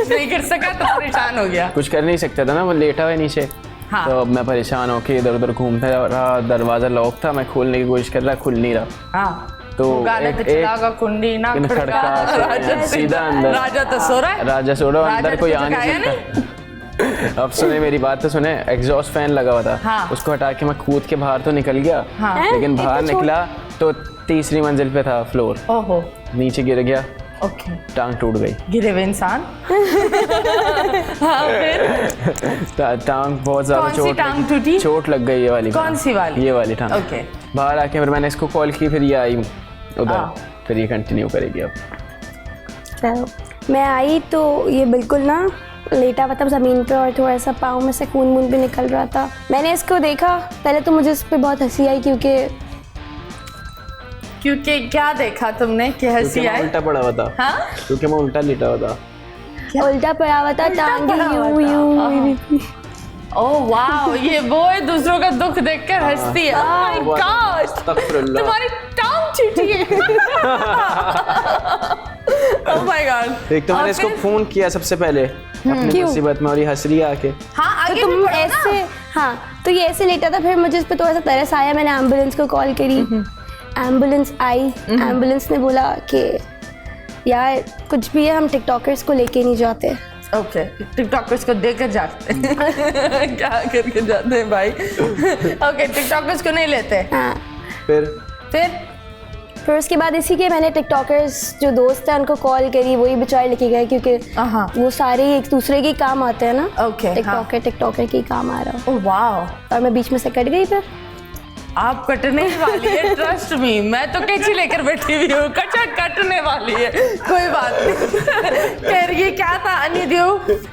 [SPEAKER 2] नहीं कर सका तो परेशान हो गया।
[SPEAKER 3] कुछ कर नहीं सकता था ना, वो लेटा हुआ है नीचे।
[SPEAKER 2] हाँ।
[SPEAKER 3] तो अब मैं परेशान होके इधर उधर घूमता रहा, दरवाज़ा लॉक था, मैं खोलने की कोशिश कर रहा, खुल नहीं रहा।
[SPEAKER 2] हाँ,
[SPEAKER 3] तो
[SPEAKER 2] गाने पे चलागा कुंडी ना
[SPEAKER 3] इन
[SPEAKER 2] खड़का,
[SPEAKER 3] खड़का
[SPEAKER 2] राजा
[SPEAKER 3] सीधा अंदर।
[SPEAKER 2] राजा तो सो रहा है।
[SPEAKER 3] राजा सो रहा,
[SPEAKER 2] राजा
[SPEAKER 3] अंदर
[SPEAKER 2] ने
[SPEAKER 3] कोई
[SPEAKER 2] तो
[SPEAKER 3] आ नहीं
[SPEAKER 2] जगाया
[SPEAKER 3] सकता। अब सुने मेरी बात तो सुने, एग्जॉस्ट फैन लगा हुआ था।
[SPEAKER 2] हाँ।
[SPEAKER 3] उसको हटा के मैं कूद के बाहर तो निकल गया।
[SPEAKER 2] हाँ।
[SPEAKER 3] लेकिन बाहर निकला तो तीसरी मंजिल पे था फ्लोर,
[SPEAKER 2] ओहो,
[SPEAKER 3] नीचे गिर गया,
[SPEAKER 2] ओके,
[SPEAKER 3] टांग टूट गई।
[SPEAKER 2] गिरे हुए इंसान। हाँ, फिर
[SPEAKER 3] टांग बहुत ज्यादा
[SPEAKER 2] कौन सी टांग टूटी?
[SPEAKER 3] चोट लग गई, ये वाली।
[SPEAKER 2] कौन सी वाली?
[SPEAKER 3] ये वाली टांग।
[SPEAKER 2] ओके।
[SPEAKER 3] बाहर आके फिर मैंने इसको कॉल की, फिर ये आई उधर,
[SPEAKER 2] हाँ।
[SPEAKER 3] फिर ये कंटिन्यू करेगी अब।
[SPEAKER 4] तो मैं आई तो ये बिल्कुल ना लेटा हुआ था ज़मीन पे और थोड़ा सा पाँव में से खून भी निकल रहा था। मैंने इसको देखा, पहले तो मुझे इस पर बहुत हंसी आई,
[SPEAKER 2] क्योंकि क्या देखा तुमने कि
[SPEAKER 3] क्योंकि
[SPEAKER 2] हंसी
[SPEAKER 3] मैं
[SPEAKER 2] आई?
[SPEAKER 3] उल्टा पड़ा हुआ था।
[SPEAKER 2] हाँ,
[SPEAKER 3] क्योंकि मैं उल्टा लेटा हुआ था।
[SPEAKER 4] उल्टा पड़ा हुआ था, टांगे
[SPEAKER 2] पड़ा हुआ
[SPEAKER 4] यूं
[SPEAKER 2] था।
[SPEAKER 4] यूं।
[SPEAKER 2] ओह वाह, ये वो है दूसरों का दुख देखकर हंसती है। ओह माय गॉड,
[SPEAKER 3] अस्तगफिरुल्लाह।
[SPEAKER 2] तुम्हारी टांग टूटी है। Oh my God.
[SPEAKER 3] एक तो मैंने इसको फोन किया सबसे पहले अपनी
[SPEAKER 4] क्यों?
[SPEAKER 3] मुसीबत में, और ये हंस रही है आके।
[SPEAKER 2] हाँ,
[SPEAKER 4] तो
[SPEAKER 2] आगे
[SPEAKER 4] तुम
[SPEAKER 2] भी बढ़ो ना।
[SPEAKER 4] ऐसे, हाँ तो ये ऐसे लेटा था, फिर मुझे इस पर थोड़ा सा तरस आया, मैंने एम्बुलेंस को कॉल करी, एम्बुलेंस आई, एम्बुलेंस ने बोला कि यार कुछ भी है, हम टिकटॉकर्स को लेके नहीं जाते।
[SPEAKER 2] ओके, टिकटॉकर्स को देकर जाते हैं। क्या करके जाते हैं भाई? ओके, टिकटॉकर्स को नहीं लेते।
[SPEAKER 4] हाँ,
[SPEAKER 2] फिर
[SPEAKER 4] उसके बाद इसी के मैंने टिकटॉकर्स जो दोस्त हैं उनको कॉल करी, वही बेचारे लेके गए, क्योंकि
[SPEAKER 2] हाँ।
[SPEAKER 4] वो सारे एक दूसरे के काम आते हैं ना।
[SPEAKER 2] ओके, हाँ।
[SPEAKER 4] टिकटॉकर के काम आ रहा
[SPEAKER 2] ओह वाह,
[SPEAKER 4] और मैं बीच में से कट गई फिर।
[SPEAKER 2] आप कटने ही वाली है, ट्रस्ट मी। मैं तो कैंची लेकर बैठी हुई हूँ, कचा कटने वाली है, कोई बात नहीं। खैर ये क्या था अनिद्यू,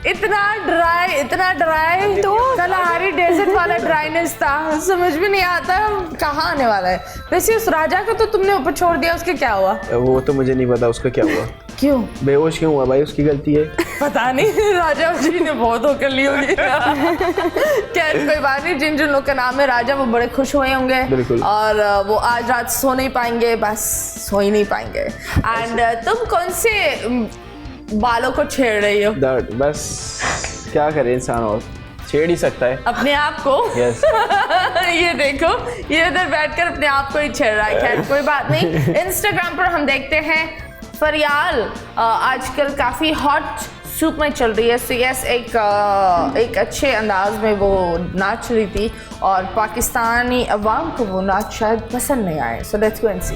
[SPEAKER 2] इतना ड्राई तो कलाहारी डेजर्ट वाला ड्राइनेस था, समझ में नहीं आता कहाँ आने वाला है। वैसे उस राजा को तो तुमने ऊपर छोड़ दिया, उसके क्या हुआ?
[SPEAKER 3] वो तो मुझे नहीं पता उसका क्या हुआ।
[SPEAKER 2] क्यों
[SPEAKER 3] बेहोश क्यों हुआ भाई, उसकी गलती है।
[SPEAKER 2] पता नहीं, राजा जी ने बहुत होकर ली होगी। खैर कोई बात नहीं, जिन जिन लोग का नाम है राजा वो बड़े खुश हुए होंगे
[SPEAKER 3] बिल्कुल।
[SPEAKER 2] और वो आज रात सो नहीं पाएंगे, बस सो ही नहीं पाएंगे। एंड तुम कौन से बालों को छेड़ रही हो?
[SPEAKER 3] बस क्या करे इंसान, और छेड़ ही सकता है
[SPEAKER 2] अपने आप को।
[SPEAKER 3] यस
[SPEAKER 2] ये देखो, ये इधर बैठकर अपने आप को ही छेड़ रहा है। खैर कोई बात नहीं। इंस्टाग्राम पर हम देखते हैं फरियाल आजकल काफी हॉट सूप में चल रही है। सो यस, एक अच्छे अंदाज में वो नाच रही थी और पाकिस्तानी अवाम को वो नाच शायद पसंद नहीं आए। So let's go and see.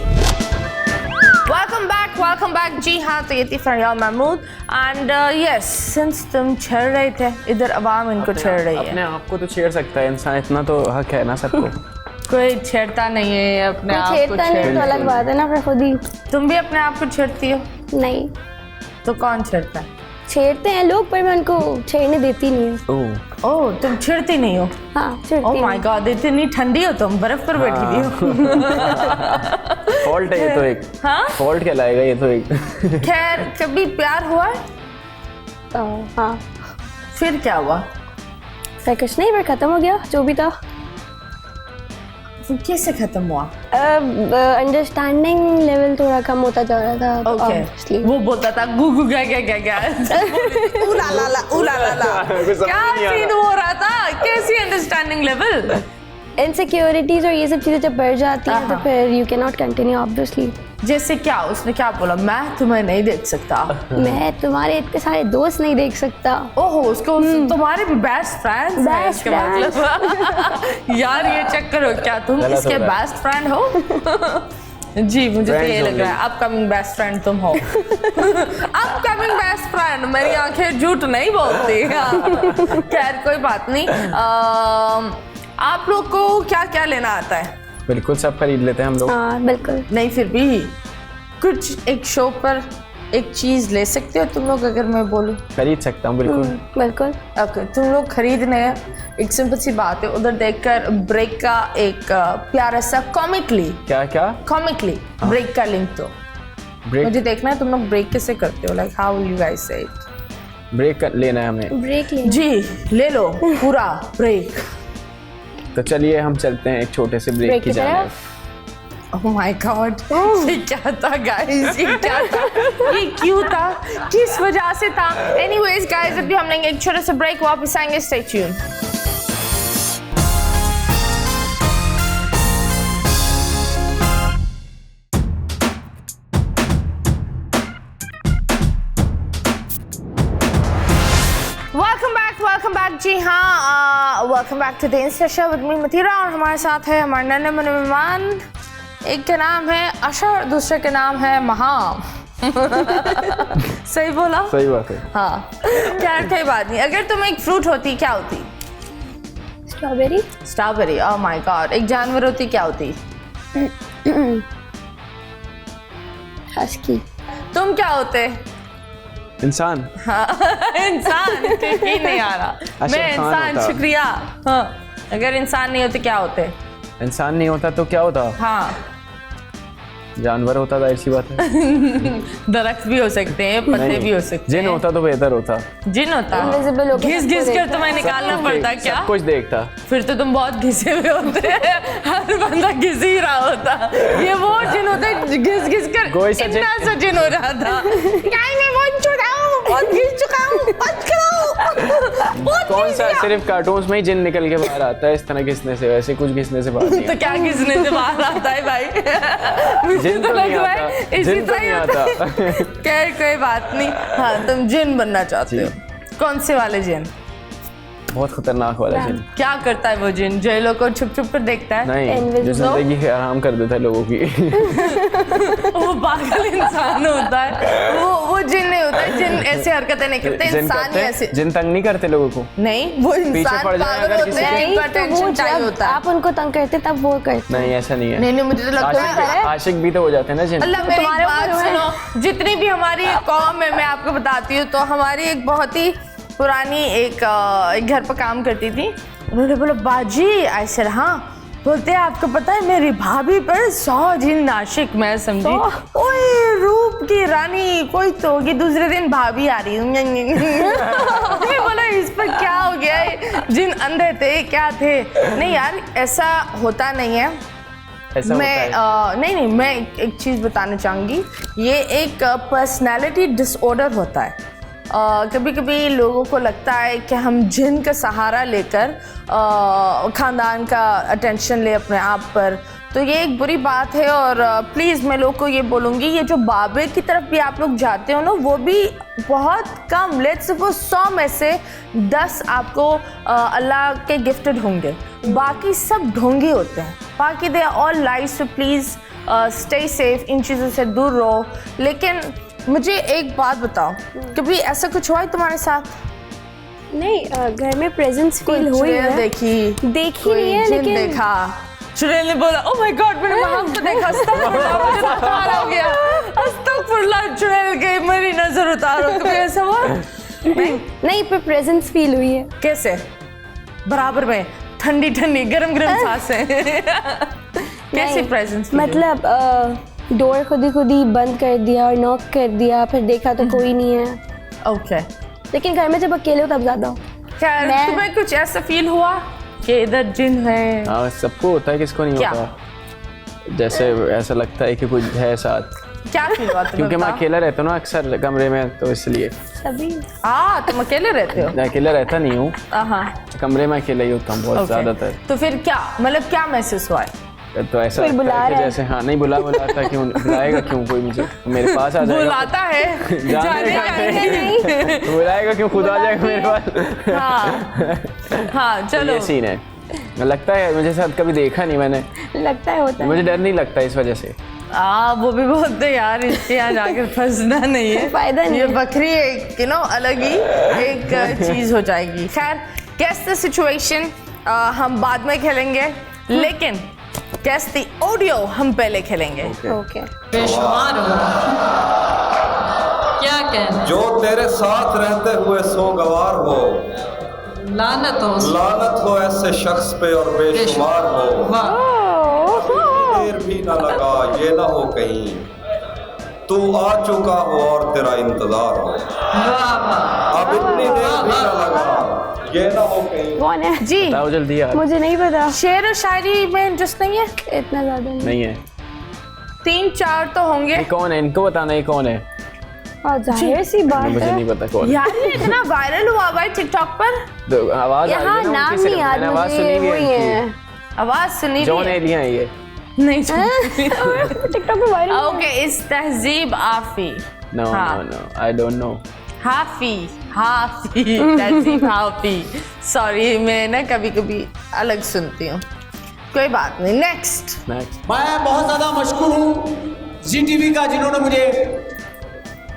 [SPEAKER 2] Welcome back. जी हाँ, तो ये थी Faryal Mahmood and yes, since तुम छेड़ रहे थे, इधर अवाम इनको छेड़ रही है।
[SPEAKER 3] अपने आप को तो छेड़ सकता है इंसान, इतना तो हक है ना सबको।
[SPEAKER 2] कोई छेड़ता नहीं है अपने आप को।
[SPEAKER 4] छेड़ता नहीं तो अलग बात है ना, फिर खुद ही।
[SPEAKER 2] तुम भी अपने आप को छेड़ती हो?
[SPEAKER 4] नहीं,
[SPEAKER 2] तो कौन छेड़ता है?
[SPEAKER 4] छेड़ते हैं लोग, पर मैं उनको छेड़ने देती नहीं हूँ।
[SPEAKER 2] ओह, तुम छेड़ती नहीं हो?
[SPEAKER 4] हाँ, छेड़ती
[SPEAKER 2] ओह माय गॉड, इतनी ठंडी हो तुम, बर्फ पर बैठी हुई हो।
[SPEAKER 3] फॉल्ट है ये तो एक।
[SPEAKER 2] हाँ?
[SPEAKER 3] फॉल्ट कहलाएगा ये तो एक।
[SPEAKER 2] खैर कभी प्यार हुआ है?
[SPEAKER 4] हाँ,
[SPEAKER 2] फिर क्या हुआ?
[SPEAKER 4] फिर कुछ नहीं, फिर खत्म हो गया जो भी था।
[SPEAKER 2] फिर कैसे खत्म हुआ?
[SPEAKER 4] अंडरस्टैंडिंग लेवल थोड़ा कम होता जा रहा था।
[SPEAKER 2] Okay,
[SPEAKER 4] obviously।
[SPEAKER 2] वो बोलता था गुगु क्या उला ला ला
[SPEAKER 3] कुछ समझ
[SPEAKER 2] क्या
[SPEAKER 3] नहीं आ
[SPEAKER 2] सीन
[SPEAKER 3] रहा।
[SPEAKER 2] हो रहा था? कैसी अंडरस्टैंडिंग लेवल?
[SPEAKER 4] इनसिक्योरिटीज और ये सब चीजें जब बढ़ जाती हैं तो फिर you can not continue obviously.
[SPEAKER 2] जैसे क्या? उसने क्या बोला? मैं तुम्हें नहीं देख सकता।
[SPEAKER 4] मैं तुम्हारे इतने सारे दोस्त नहीं देख सकता।
[SPEAKER 2] ओहो, उसको तुम्हारे भी बेस्ट फ्रेंड्स हैं
[SPEAKER 4] Best
[SPEAKER 2] इसके मतलब। यार ये चक्कर हो क्या, तुम
[SPEAKER 3] गलत
[SPEAKER 2] इसके
[SPEAKER 3] हो रहा है।
[SPEAKER 2] बेस्ट फ्रेंड हो? जी मुझे तो
[SPEAKER 3] Friends
[SPEAKER 2] ये लग
[SPEAKER 3] होंगे।
[SPEAKER 2] रहा है अपकमिंग बेस्ट फ्रेंड तुम हो। अपकमिंग बेस्ट फ्रेंड, मेरी आंखें झूठ नहीं बोलती। खैर कोई बात नहीं। आप लोग को क्या क्या लेना आता है?
[SPEAKER 3] बिल्कुल सब खरीद लेते हैं हम लोग।
[SPEAKER 4] हाँ बिल्कुल।
[SPEAKER 2] नहीं फिर भी कुछ एक शो पर एक चीज ले सकते हो तुम लोग, अगर मैं बोलूं?
[SPEAKER 3] खरीद सकता हूँ बिल्कुल।
[SPEAKER 4] बिल्कुल।
[SPEAKER 2] ओके, तुम लोग खरीदने हैं, एक सिंपल सी बात है, उधर देखकर ब्रेक का एक प्यारा सा कॉमिकली ब्रेक का लिंक दो।
[SPEAKER 3] ब्रेक
[SPEAKER 2] मुझे देखना है तुम लोग ब्रेक कैसे करते हो, like how will you guys से इट।
[SPEAKER 3] ब्रेक लेना है हमें।
[SPEAKER 4] ब्रेक ले।
[SPEAKER 2] जी ले लो पूरा ब्रेक।
[SPEAKER 3] तो चलिए हम चलते हैं एक छोटे से ब्रेक
[SPEAKER 4] ब्रेक
[SPEAKER 3] की
[SPEAKER 4] की
[SPEAKER 3] जाने।
[SPEAKER 2] ओह माय गॉड, ये क्या था गाइस, ये क्या था, ये क्यों था, किस वजह से था? एनीवेज गाइस, अभी हम लेंगे एक छोटा सा ब्रेक, वापस आएंगे, स्टे ट्यून। Welcome back. जी हाँ, welcome back to the Insta show with me Matira, और हमारे साथ है हमारे नन्हे मुन्ने मेहमान। एक का नाम है अशर, दूसरे का नाम है महाम। सही बोला?
[SPEAKER 3] सही बात है।
[SPEAKER 2] हाँ, क्या कोई बात नहीं। अगर तुम एक फ्रूट होती क्या होती?
[SPEAKER 4] Strawberry.
[SPEAKER 2] Strawberry. Oh my God. एक जानवर होती क्या होती?
[SPEAKER 4] हस्की।
[SPEAKER 2] तुम क्या होते?
[SPEAKER 3] इंसान।
[SPEAKER 2] हाँ, इंसान। यकीन नहीं आ रहा।
[SPEAKER 3] अच्छा,
[SPEAKER 2] मैं इंसान,
[SPEAKER 3] होता।
[SPEAKER 2] शुक्रिया। हाँ, अगर इंसान नहीं होते क्या होते?
[SPEAKER 3] इंसान नहीं होता तो क्या होता?
[SPEAKER 2] हाँ,
[SPEAKER 3] जानवर होता, जाहिर सी बात है।
[SPEAKER 2] दरख्त भी हो सकते हैं, पत्ते
[SPEAKER 3] नहीं,
[SPEAKER 2] भी हो सकते हैं।
[SPEAKER 3] जिन होता तो बेहतर होता।
[SPEAKER 2] जिन होता?
[SPEAKER 4] Invisible होके
[SPEAKER 2] घिस
[SPEAKER 4] सबको
[SPEAKER 2] घिस कर
[SPEAKER 4] देखता।
[SPEAKER 2] तुम्हें निकालना पड़ता क्या?
[SPEAKER 3] सब कुछ देखता।
[SPEAKER 2] फिर तो तुम बहुत घिसे हुए होते। हर बंदा घिस ही रहा होता। ये वो जिन होते घिस घिस कर
[SPEAKER 3] कोई सा
[SPEAKER 2] इतना सा जिन हो रहा था। गाय मैं बहुत चुका हूँ, बहुत घिस चुका हूँ, बच करो।
[SPEAKER 3] कौन सा सिर्फ कार्टून्स में ही जिन निकल के बाहर आता है इस तरह घिसने से, वैसे कुछ घिसने से बाहर नहीं
[SPEAKER 2] तो क्या घिसने से बाहर आता है भाई? मुझे
[SPEAKER 3] जिन
[SPEAKER 2] तो
[SPEAKER 3] तो
[SPEAKER 2] लग
[SPEAKER 3] नहीं
[SPEAKER 2] रहा है
[SPEAKER 3] आता,
[SPEAKER 2] इसी
[SPEAKER 3] जिन तो
[SPEAKER 2] तरह ही
[SPEAKER 3] नहीं
[SPEAKER 2] होता
[SPEAKER 3] आता।
[SPEAKER 2] है। खैर कोई बात नहीं। हाँ, तुम जिन बनना चाहते
[SPEAKER 3] जी।
[SPEAKER 2] हो? कौन से वाले जिन?
[SPEAKER 3] बहुत खतरनाक वाला जिन।
[SPEAKER 2] क्या करता है वो जिन? जेलों को छुप छुप कर देखता है?
[SPEAKER 3] नहीं, जो जिंदगी हराम कर देता है लोगों की।
[SPEAKER 2] वो पागल इंसान होता है, वो जिन नहीं होता है। जिन ऐसे हरकतें नहीं करते, इंसान ही ऐसे।
[SPEAKER 3] जिन तंग नहीं करते लोगों को?
[SPEAKER 2] नहीं, वो इंसान
[SPEAKER 3] पड़ जाए
[SPEAKER 2] पागल
[SPEAKER 3] अगर
[SPEAKER 2] होते हैं,
[SPEAKER 4] नहीं,
[SPEAKER 2] इनका
[SPEAKER 4] तो वो
[SPEAKER 2] टेंशन चाहिए होता है।
[SPEAKER 4] आप उनको तंग करते तब वो करते।
[SPEAKER 3] नहीं, ऐसा नहीं है।
[SPEAKER 2] नहीं, मुझे तो लगता है
[SPEAKER 3] आशिक भी तो हो जाते हैं ना जिन।
[SPEAKER 2] अल्लाह, मेरी
[SPEAKER 4] तुम्हारे
[SPEAKER 2] बात
[SPEAKER 4] ऊपर है।
[SPEAKER 2] सुनो। जितनी भी हमारी कौम है, मैं आपको बताती हूँ, तो हमारी एक बहुत ही पुरानी एक घर पर काम करती थी। उन्होंने बोला, बाजी आई सर हाँ। बोलते हैं, आपको पता है मेरी भाभी पर 100 जिन आशिक। मैं समझी, ओए रूप की रानी कोई तो होगी। दूसरे दिन भाभी आ रही मैं बोला, इस पर क्या हो गया है? जिन अंधे थे क्या थे? नहीं यार, ऐसा होता नहीं है।
[SPEAKER 3] ऐसा
[SPEAKER 2] मैं
[SPEAKER 3] होता है।
[SPEAKER 2] नहीं, मैं एक चीज़ बताना चाहूँगी। ये एक पर्सनैलिटी डिसऑर्डर होता है। कभी कभी लोगों को लगता है कि हम जिन का सहारा लेकर ख़ानदान का अटेंशन ले अपने आप पर, तो ये एक बुरी बात है। और प्लीज़ मैं लोगों को ये बोलूँगी, ये जो बाबे की तरफ भी आप लोग जाते हो ना, वो भी बहुत कम, लेट्स सपोज 100 में से 10 आपको अल्लाह के गिफ्टेड होंगे, बाकी सब ढोंगी होते हैं, बाकी they are all lies. So please stay safe, इन चीज़ों से दूर रहो। लेकिन मुझे एक बात बताओ, कभी ऐसा कुछ हुआ है तुम्हारे साथ?
[SPEAKER 4] नहीं, घर में प्रेजेंस फील हुई है।
[SPEAKER 2] देखी
[SPEAKER 4] नहीं है, लेकिन
[SPEAKER 2] देखा। चुड़ैल ने बोला, ओह माय गॉड, मैंने वहां को देखा, अस्तगफुरुल्लाह, मुझे तो बुखार हो गया, अस्तगफुरुल्लाह, चुड़ैल गई, मेरी नजर उतारो। कभी ऐसा हुआ?
[SPEAKER 4] नहीं, पर प्रेजेंस फील हुई है।
[SPEAKER 2] कैसे? बराबर में ठंडी ठंडी गरम गरम सांसें। कैसे प्रेजेंस?
[SPEAKER 4] मतलब डोर खुद ही बंद कर दिया और नॉक कर दिया, फिर देखा तो कोई नहीं है।
[SPEAKER 2] ओके।
[SPEAKER 4] लेकिन घर में जब अकेले हो तब ज्यादा हो।
[SPEAKER 2] खैर, तुम्हें कुछ ऐसा फील हुआ कि इधर जिन है?
[SPEAKER 3] हाँ, सबको होता है, किसको नहीं
[SPEAKER 2] क्या?
[SPEAKER 3] होता। जैसे ऐसा लगता है कि कुछ है साथ।
[SPEAKER 2] क्या फील हुआ तुम्हें?
[SPEAKER 3] क्योंकि मैं अकेला रहता हूँ ना अक्सर कमरे में, तो इसलिए।
[SPEAKER 4] सभी
[SPEAKER 2] तुम अकेले रहते हो?
[SPEAKER 3] मैं अकेला रहता नहीं हूँ,
[SPEAKER 2] हाँ।
[SPEAKER 3] कमरे में अकेला ही होता हूँ बहुत ज़्यादातर।
[SPEAKER 2] तो फिर क्या मतलब, क्या महसूस हुआ है?
[SPEAKER 3] तो ऐसा लगता है कि जैसे, हाँ नहीं, बुलाता क्यों, बुलाएगा क्यों कोई मुझे? मेरे पास आ जाएगा।
[SPEAKER 2] बुलाता है, जाने
[SPEAKER 3] नहीं, बुलाएगा क्यों, खुद आ जाएगा मेरे पास।
[SPEAKER 2] हाँ चलो,
[SPEAKER 3] ये सीन है। लगता है मुझे, साथ कभी देखा नहीं मैंने,
[SPEAKER 4] लगता है होता है।
[SPEAKER 3] मुझे डर नहीं लगता इस वजह से।
[SPEAKER 2] वो भी बोलते यार, इसके यहाँ जाकर फंसना नहीं है,
[SPEAKER 4] फायदा नहीं
[SPEAKER 2] ये
[SPEAKER 4] है।
[SPEAKER 2] बकरी एक अलग ही एक चीज हो जाएगी। खैर, गेस द सिचुएशन हम बाद में खेलेंगे, लेकिन गेस द ऑडियो हम पहले खेलेंगे।
[SPEAKER 4] ओके।
[SPEAKER 5] बेशुमार हो, क्या कहना?
[SPEAKER 6] जो तेरे साथ रहते हुए सोगवार हो,
[SPEAKER 5] लानत हो।
[SPEAKER 6] लानत हो ऐसे शख्स पे और बेशुमार हो।
[SPEAKER 5] वाह,
[SPEAKER 6] देर भी ना लगा, ये ना हो कहीं तू आ चुका हो और तेरा इंतजार हो।
[SPEAKER 5] वाह, वाह।
[SPEAKER 6] अब इतनी देर भी ना लगा, ये ना हो कहीं।
[SPEAKER 4] कौन है?
[SPEAKER 2] जी,
[SPEAKER 3] बताओ जल्दी यार।
[SPEAKER 4] मुझे नहीं पता,
[SPEAKER 2] शेर और शायरी में इंटरेस्ट नहीं है?
[SPEAKER 4] इतना ज्यादा
[SPEAKER 3] नहीं है।
[SPEAKER 2] 3-4 तो होंगे।
[SPEAKER 3] ये कौन है? इनको बताना ये कौन है।
[SPEAKER 4] जाहिर सी बात
[SPEAKER 3] मुझे
[SPEAKER 4] है।
[SPEAKER 3] नहीं पता कौन है।
[SPEAKER 2] यार, ये इतना वायरल हुआ हुआ है टिकटॉक पर।
[SPEAKER 3] तो आवाज आ रही
[SPEAKER 4] यहाँ
[SPEAKER 3] है ना
[SPEAKER 4] नाम
[SPEAKER 3] उनकी,
[SPEAKER 4] नहीं
[SPEAKER 3] सिर्फ
[SPEAKER 4] याद
[SPEAKER 3] मैंने आवाज सुनी
[SPEAKER 4] मुझे,
[SPEAKER 3] भी
[SPEAKER 4] वही
[SPEAKER 3] है
[SPEAKER 4] है।
[SPEAKER 2] आवाज सुनी
[SPEAKER 3] जॉन
[SPEAKER 2] है?
[SPEAKER 3] एलिया है ये।
[SPEAKER 2] नहीं
[SPEAKER 4] टिकटॉक पे वायरल।
[SPEAKER 2] ओके, इस तहजीब आफी।
[SPEAKER 3] नो
[SPEAKER 2] हाँ।
[SPEAKER 3] No no, I don't know.
[SPEAKER 2] हाफी तहजीब हाफी, सॉरी, मैं ना कभी कभी अलग सुनती हूँ, कोई बात नहीं। नेक्स्ट।
[SPEAKER 7] मैं बहुत ज़्यादा मशहूर हूँ ZTV का, जिन्होंने मुझे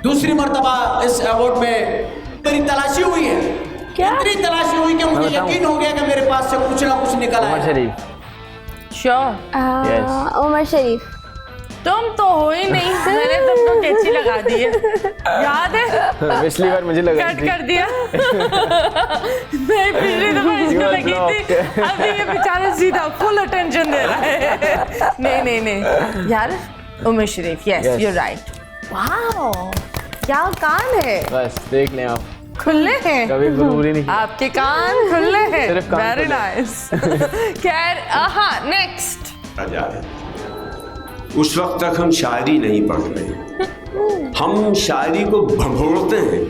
[SPEAKER 7] दूसरी मर्तबा इस अवार्ड में, मेरी तलाशी हुई है।
[SPEAKER 4] क्या?
[SPEAKER 7] इतनी तलाशी हुई कि मुझे
[SPEAKER 3] बताऊं?
[SPEAKER 7] यकीन हो गया कि मेरे पास से कुछ ना कुछ निकल
[SPEAKER 3] उमर
[SPEAKER 7] आया।
[SPEAKER 3] शरीफ।
[SPEAKER 2] श्योर?
[SPEAKER 3] Yes.
[SPEAKER 4] उमर शरीफ।
[SPEAKER 2] तुम तो हो ही नहीं, मैंने तुमको कैची लगा दी है, याद है?
[SPEAKER 3] पिछली बार मुझे लगा
[SPEAKER 2] कट कर दिया। मैं पिछली दफा इसको लगी थी, अभी ये बेचारा सीधा फुल अटेंशन दे रहा है। नहीं यार, Umar Sharif, yes
[SPEAKER 3] Yes.
[SPEAKER 2] You right. Wow, क्या कान है,
[SPEAKER 3] बस देख लें आप,
[SPEAKER 2] खुले हैं
[SPEAKER 3] कभी जरूरी नहीं।
[SPEAKER 2] आपके कान, खुले हैं।
[SPEAKER 3] सिर्फ कान
[SPEAKER 2] वेरी
[SPEAKER 3] खुले।
[SPEAKER 2] नाइस। खैर, हाँ, नेक्स्ट।
[SPEAKER 8] उस वक्त तक हम शायरी नहीं पढ़ रहे, हम शायरी को भंभोड़ते हैं,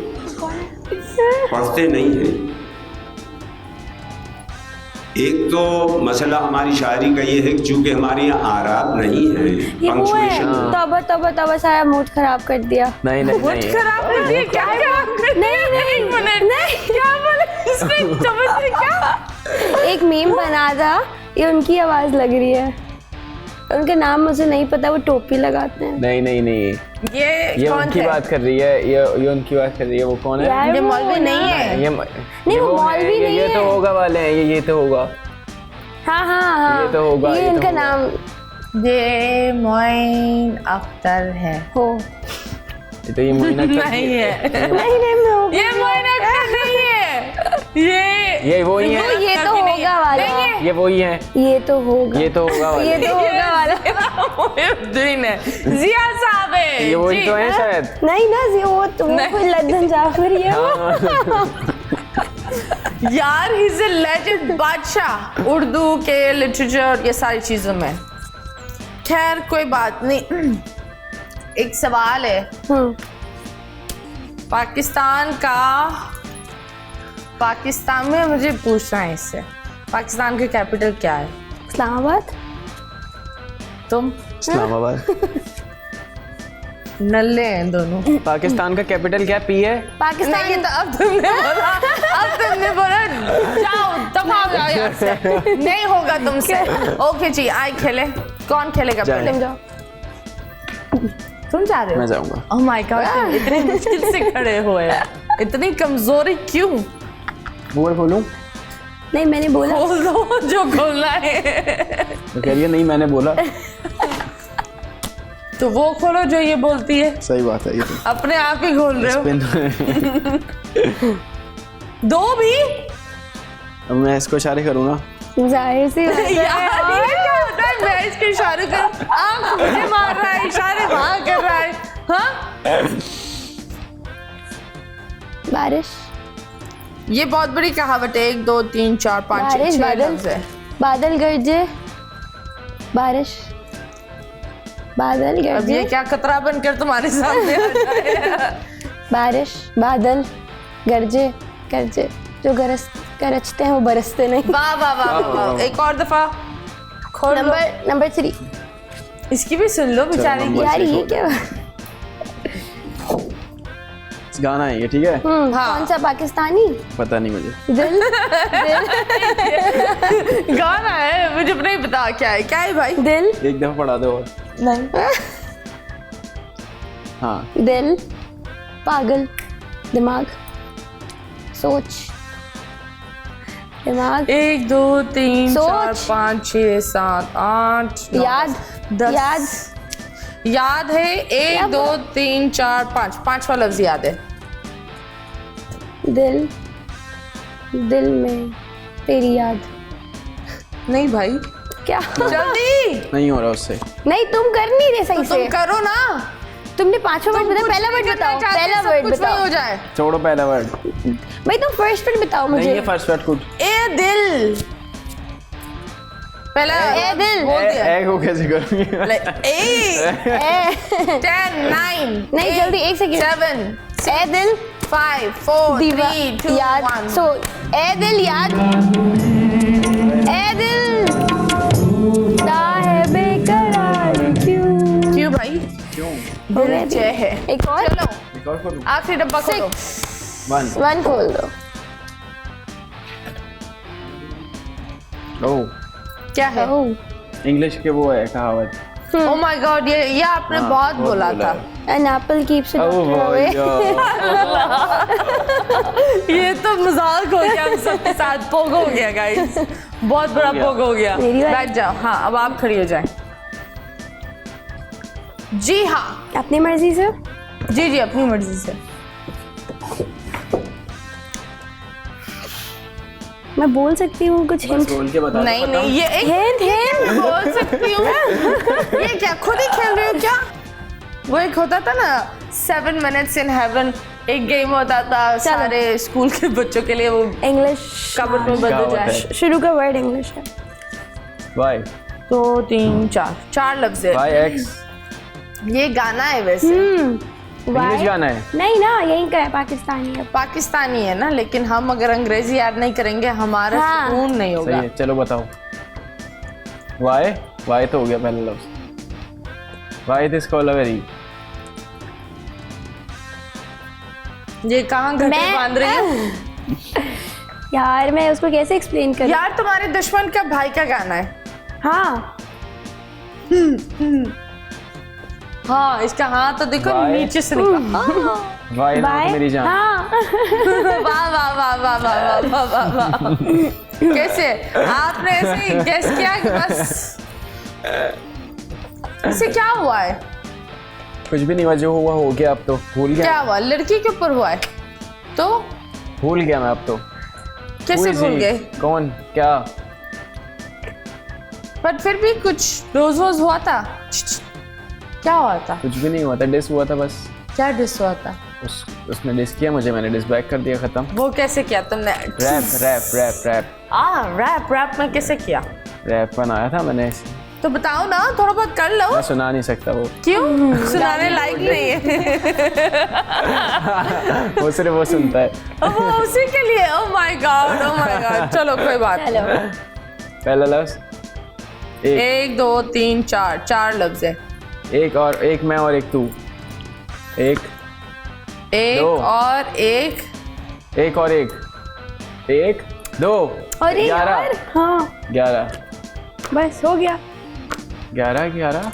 [SPEAKER 8] पढ़ते नहीं हैं। एक तो मसला हमारी शायरी का ये है कि चूंकि हमारे यहाँ आराब नहीं है,
[SPEAKER 4] ये वो है,
[SPEAKER 8] पंक्चुएशन
[SPEAKER 4] तब सारा मूड खराब कर दिया।
[SPEAKER 3] नहीं नहीं
[SPEAKER 2] कुछ
[SPEAKER 3] नहीं
[SPEAKER 2] खराब कर दिया? क्या खराब कर दिया?
[SPEAKER 4] नहीं,
[SPEAKER 2] क्या बोले इसने? समझ नहीं, क्या
[SPEAKER 4] मीम बना था, ये उनकी आवाज लग रही है। उनका नाम मुझे नहीं पता, वो टोपी लगाते हैं।
[SPEAKER 3] नहीं
[SPEAKER 2] ये कौन
[SPEAKER 3] उनकी
[SPEAKER 2] थे?
[SPEAKER 3] बात कर रही है, ये उनकी बात कर रही है। वो कौन है?
[SPEAKER 4] यार
[SPEAKER 2] ये
[SPEAKER 4] वो
[SPEAKER 2] मौलवी
[SPEAKER 4] ना-
[SPEAKER 2] नहीं है।
[SPEAKER 4] नहीं, वो
[SPEAKER 3] है,
[SPEAKER 4] मौलवी नहीं
[SPEAKER 3] ये तो
[SPEAKER 4] है।
[SPEAKER 3] होगा वाले हैं, ये तो होगा।
[SPEAKER 4] हाँ
[SPEAKER 3] ये तो होगा,
[SPEAKER 4] ये
[SPEAKER 3] ये तो
[SPEAKER 4] इनका
[SPEAKER 3] होगा।
[SPEAKER 4] नाम
[SPEAKER 2] ये मोइन अख्तर है।
[SPEAKER 4] हो।
[SPEAKER 3] तो ये मोइन अख्तर
[SPEAKER 2] नहीं है,
[SPEAKER 4] नहीं मैं
[SPEAKER 2] ये मोइन अख्तर नहीं है।
[SPEAKER 3] ये वो ही है।
[SPEAKER 4] वो ये तो होगा वाला,
[SPEAKER 3] ये वो ही है।
[SPEAKER 4] ये तो होगा,
[SPEAKER 3] ये तो होगा वाले।
[SPEAKER 4] ये तो होगा वाला।
[SPEAKER 2] मोइनुद्दीन है, जिया साहब है।
[SPEAKER 3] ये वही
[SPEAKER 2] जी।
[SPEAKER 3] तो है शायद।
[SPEAKER 4] नहीं ना जी, वो तो वो कोई लद्दन जाफर ही है वो।
[SPEAKER 2] यार ही इज अ लेजेंड बादशाह उर्दू के लिटरेचर, ये सारी चीजों में। खैर कोई बात नहीं। एक सवाल है, पाकिस्तान में मुझे पूछना है इससे, पाकिस्तान की कैपिटल क्या है?
[SPEAKER 4] इस्लामाबाद।
[SPEAKER 2] तुम
[SPEAKER 3] इस्लामाबाद।
[SPEAKER 2] नल्ले हैं दोनों।
[SPEAKER 3] पाकिस्तान का कैपिटल क्या पी है?
[SPEAKER 4] पाकिस्तान
[SPEAKER 2] नहीं, तो अब तुमने बोला जाओ दफा हो जाओ यहाँ से, नहीं होगा तुमसे। ओके जी, आए खेले। कौन खेलेगा पहले?
[SPEAKER 4] तुम जाओ।
[SPEAKER 2] तुम जा रहे हो?
[SPEAKER 3] मैं जाऊंगा।
[SPEAKER 2] ओह माय गॉड, तुम इतनी मुश्किल से खड़े हुए हैं, इतनी कमजोरी क्यों?
[SPEAKER 3] बोल खोलूं?
[SPEAKER 4] नहीं मैंने बोला।
[SPEAKER 2] खोल दो जो खोलना है।
[SPEAKER 3] तो कह रही है नहीं मैंने बोला।
[SPEAKER 2] तो वो खोलो जो ये बोलती है।
[SPEAKER 3] सही बात है, ये तो
[SPEAKER 2] अपने आप ही खोल रहे हो। दो भी
[SPEAKER 3] अब मैं इसको इशारे करूंगा।
[SPEAKER 4] जाहिर सी बात है।
[SPEAKER 2] यार ये क्या होता है? मैं इसके इशारे कर, आंख मुझे मार रहा है, इशारे वहां कर रहा है। हाँ,
[SPEAKER 4] बारिश।
[SPEAKER 2] ये बहुत बड़ी कहावत है। 1 2 3 4 5
[SPEAKER 4] बारिश,
[SPEAKER 2] 6
[SPEAKER 4] बादल,
[SPEAKER 2] लफ्ज है।
[SPEAKER 4] बादल गरजे, बारिश, बादल
[SPEAKER 2] अब ये
[SPEAKER 4] गरजे,
[SPEAKER 2] क्या खतरा बनकर तुम्हारे सामने आ जाए?
[SPEAKER 4] बारिश, बादल गरजे, गरजे, जो गरजते हैं वो बरसते नहीं।
[SPEAKER 2] वाह वाह वाह वाह। एक और दफा खोल लो।
[SPEAKER 4] नंबर 3।
[SPEAKER 2] इसकी भी सुन लो बेचारी की।
[SPEAKER 4] यार ये क्या?
[SPEAKER 3] गाना है ये, ठीक है?
[SPEAKER 2] हाँ।
[SPEAKER 4] कौन सा पाकिस्तानी?
[SPEAKER 3] पता नहीं मुझे।
[SPEAKER 4] दिल, दिल,
[SPEAKER 2] गाना है, मुझे नहीं पता क्या है। क्या है भाई?
[SPEAKER 4] दिल,
[SPEAKER 3] एक दफा पढ़ा दो और।
[SPEAKER 2] नहीं,
[SPEAKER 3] हाँ,
[SPEAKER 4] दिल, पागल, दिमाग, सोच, दिमाग,
[SPEAKER 2] 1 2 3 4
[SPEAKER 4] सोच।
[SPEAKER 2] 5 6 7 8
[SPEAKER 4] याद,
[SPEAKER 2] 10
[SPEAKER 4] याद,
[SPEAKER 2] याद है। 1 2 3 4 5 पांचवा लफ्ज याद है।
[SPEAKER 4] दिल, दिल में तेरी याद।
[SPEAKER 2] नहीं भाई,
[SPEAKER 4] क्या?
[SPEAKER 2] जल्दी
[SPEAKER 3] नहीं हो रहा उससे।
[SPEAKER 4] नहीं तुम कर नहीं रहे सही
[SPEAKER 2] तो तुम
[SPEAKER 4] से।
[SPEAKER 2] करो ना।
[SPEAKER 4] तुमने 5वां वर्ड बताया, पहला वर्ड बताओ, पहला वर्ड
[SPEAKER 2] कुछ नहीं हो
[SPEAKER 4] बताओ।
[SPEAKER 2] जाए।
[SPEAKER 3] छोड़ो पहला वर्ड।
[SPEAKER 4] भाई तुम फर्स्ट वर्ड बताओ
[SPEAKER 3] नहीं,
[SPEAKER 4] मुझे।
[SPEAKER 3] ये फर्स्ट वर्ड कुछ।
[SPEAKER 2] ए दिल, पहला
[SPEAKER 4] ए दिल।
[SPEAKER 2] बोल दिया।
[SPEAKER 3] ए को कैसे करूंगी?
[SPEAKER 2] 10 9
[SPEAKER 4] नहीं, जल्दी, एक सेकंड।
[SPEAKER 2] 7
[SPEAKER 4] ए दिल,
[SPEAKER 2] 5 4
[SPEAKER 4] दीवा,
[SPEAKER 2] 3 2
[SPEAKER 4] याद,
[SPEAKER 2] 1
[SPEAKER 4] सो ए दिल याद, ए दिल है बेकरार क्यों?
[SPEAKER 2] क्यों भाई?
[SPEAKER 4] हो गया
[SPEAKER 2] दिल जय है।
[SPEAKER 4] एक और।
[SPEAKER 2] चलो
[SPEAKER 3] एक और खोलूं?
[SPEAKER 2] आखिरी डब्बा खोलो।
[SPEAKER 4] 1 खोल दो।
[SPEAKER 3] ओह,
[SPEAKER 2] क्या है?
[SPEAKER 4] ओह,
[SPEAKER 3] इंग्लिश के वो है कहावत।
[SPEAKER 2] ओ माय गॉड, ये आपने
[SPEAKER 3] हाँ,
[SPEAKER 2] बहुत बोला था।
[SPEAKER 4] An apple keeps it
[SPEAKER 3] oh
[SPEAKER 4] away.
[SPEAKER 2] ये तो मजाक हो गया हम सबके साथ। पोग हो गया गाइस, बहुत बड़ा पोग हो गया।
[SPEAKER 4] मेरी बारी।
[SPEAKER 2] बैठ जाओ। हाँ, अब आप खड़ी हो जाएं। जी हाँ,
[SPEAKER 4] अपनी मर्जी से।
[SPEAKER 2] जी जी, अपनी मर्जी से।
[SPEAKER 4] मैं बोल सकती हूँ कुछ हिंट?
[SPEAKER 3] बोल के बता।
[SPEAKER 2] नहीं नहीं, ये एक
[SPEAKER 4] हिंट
[SPEAKER 2] बोल सकती हूँ। ये क्या खुद ही खेल रही हो क्या? वो एक होता था ना 7 minutes in heaven, एक गेम होता था सारे स्कूल के बच्चों के लिए। वो
[SPEAKER 4] इंग्लिश
[SPEAKER 2] कबर्ड में बदल जाए।
[SPEAKER 4] शुरू का वर्ड इंग्लिश है।
[SPEAKER 3] वाई
[SPEAKER 2] 2 3 4 लफ्ज है।
[SPEAKER 3] Y X.
[SPEAKER 2] ये गाना है वैसे।
[SPEAKER 3] इंग्लिश गाना है।
[SPEAKER 4] नहीं ना, यही का है, पाकिस्तानी है।
[SPEAKER 2] पाकिस्तानी है ना, लेकिन हम अगर अंग्रेजी याद नहीं करेंगे हमारा
[SPEAKER 4] हाँ।
[SPEAKER 2] सुकून नहीं
[SPEAKER 3] सही
[SPEAKER 2] होगा।
[SPEAKER 3] है, चलो बताओ। वाई, वाई तो हो गया पहला लफ्ज। Why this Kolaveri.
[SPEAKER 2] ये कहाँ घटे
[SPEAKER 4] मैं-
[SPEAKER 2] बांध रही हूँ?
[SPEAKER 4] यार मैं उसको कैसे एक्सप्लेन करूँ?
[SPEAKER 2] यार तुम्हारे दुश्मन का भाई का गाना है।
[SPEAKER 4] हाँ
[SPEAKER 2] हाँ, इसका हाँ तो देखो
[SPEAKER 3] Why?
[SPEAKER 2] नीचे से निकला।
[SPEAKER 3] वाई ना
[SPEAKER 4] बाय।
[SPEAKER 3] मेरी जान।
[SPEAKER 4] हाँ
[SPEAKER 2] वाह वाह वाह वाह वाह वाह वाह वाह। कैसे आपने ऐसे गेस किया कि बस इसे क्या हुआ है?
[SPEAKER 3] कुछ भी नहीं हुआ, जो हुआ हो गया, अब तो भूल
[SPEAKER 2] क्या
[SPEAKER 3] गया।
[SPEAKER 2] हुआ? लड़की के ऊपर हुआ है तो
[SPEAKER 3] भूल गया मैं अब तो।
[SPEAKER 2] कैसे
[SPEAKER 3] Who is
[SPEAKER 2] भूल
[SPEAKER 3] he?
[SPEAKER 2] गए?
[SPEAKER 3] कौन क्या?
[SPEAKER 2] पर फिर भी कुछ रोज रोज हुआ था। क्या हुआ था?
[SPEAKER 3] कुछ भी नहीं हुआ था, डिस हुआ था बस।
[SPEAKER 2] क्या डिस हुआ था?
[SPEAKER 3] उसने डिस किया मुझे, मैंने डिस बैक कर दिया, खत्म।
[SPEAKER 2] वो कैसे किया तुमने?
[SPEAKER 3] Rap rap rap rap
[SPEAKER 2] rap में कैसे किया?
[SPEAKER 3] रैप बनाया था मैंने।
[SPEAKER 2] तो बताओ ना, थोड़ा बहुत कर लो।
[SPEAKER 3] मैं सुना नहीं सकता वो।
[SPEAKER 2] क्यों? सुनाने लायक नहीं है।
[SPEAKER 3] वो सिर्फ वो सुनता है।
[SPEAKER 2] वो उसी के लिए। ओह माय गॉड। चलो कोई बात नहीं।
[SPEAKER 3] पहला लफ्ज
[SPEAKER 2] एक दो तीन चार, चार लफ्ज है।
[SPEAKER 3] एक मैं और एक तू। एक दो।
[SPEAKER 2] और एक
[SPEAKER 3] एक दो।
[SPEAKER 4] अरे
[SPEAKER 3] 11
[SPEAKER 4] यार हाँ
[SPEAKER 3] 11
[SPEAKER 4] बस हो गया।
[SPEAKER 3] 11
[SPEAKER 2] क्या 11?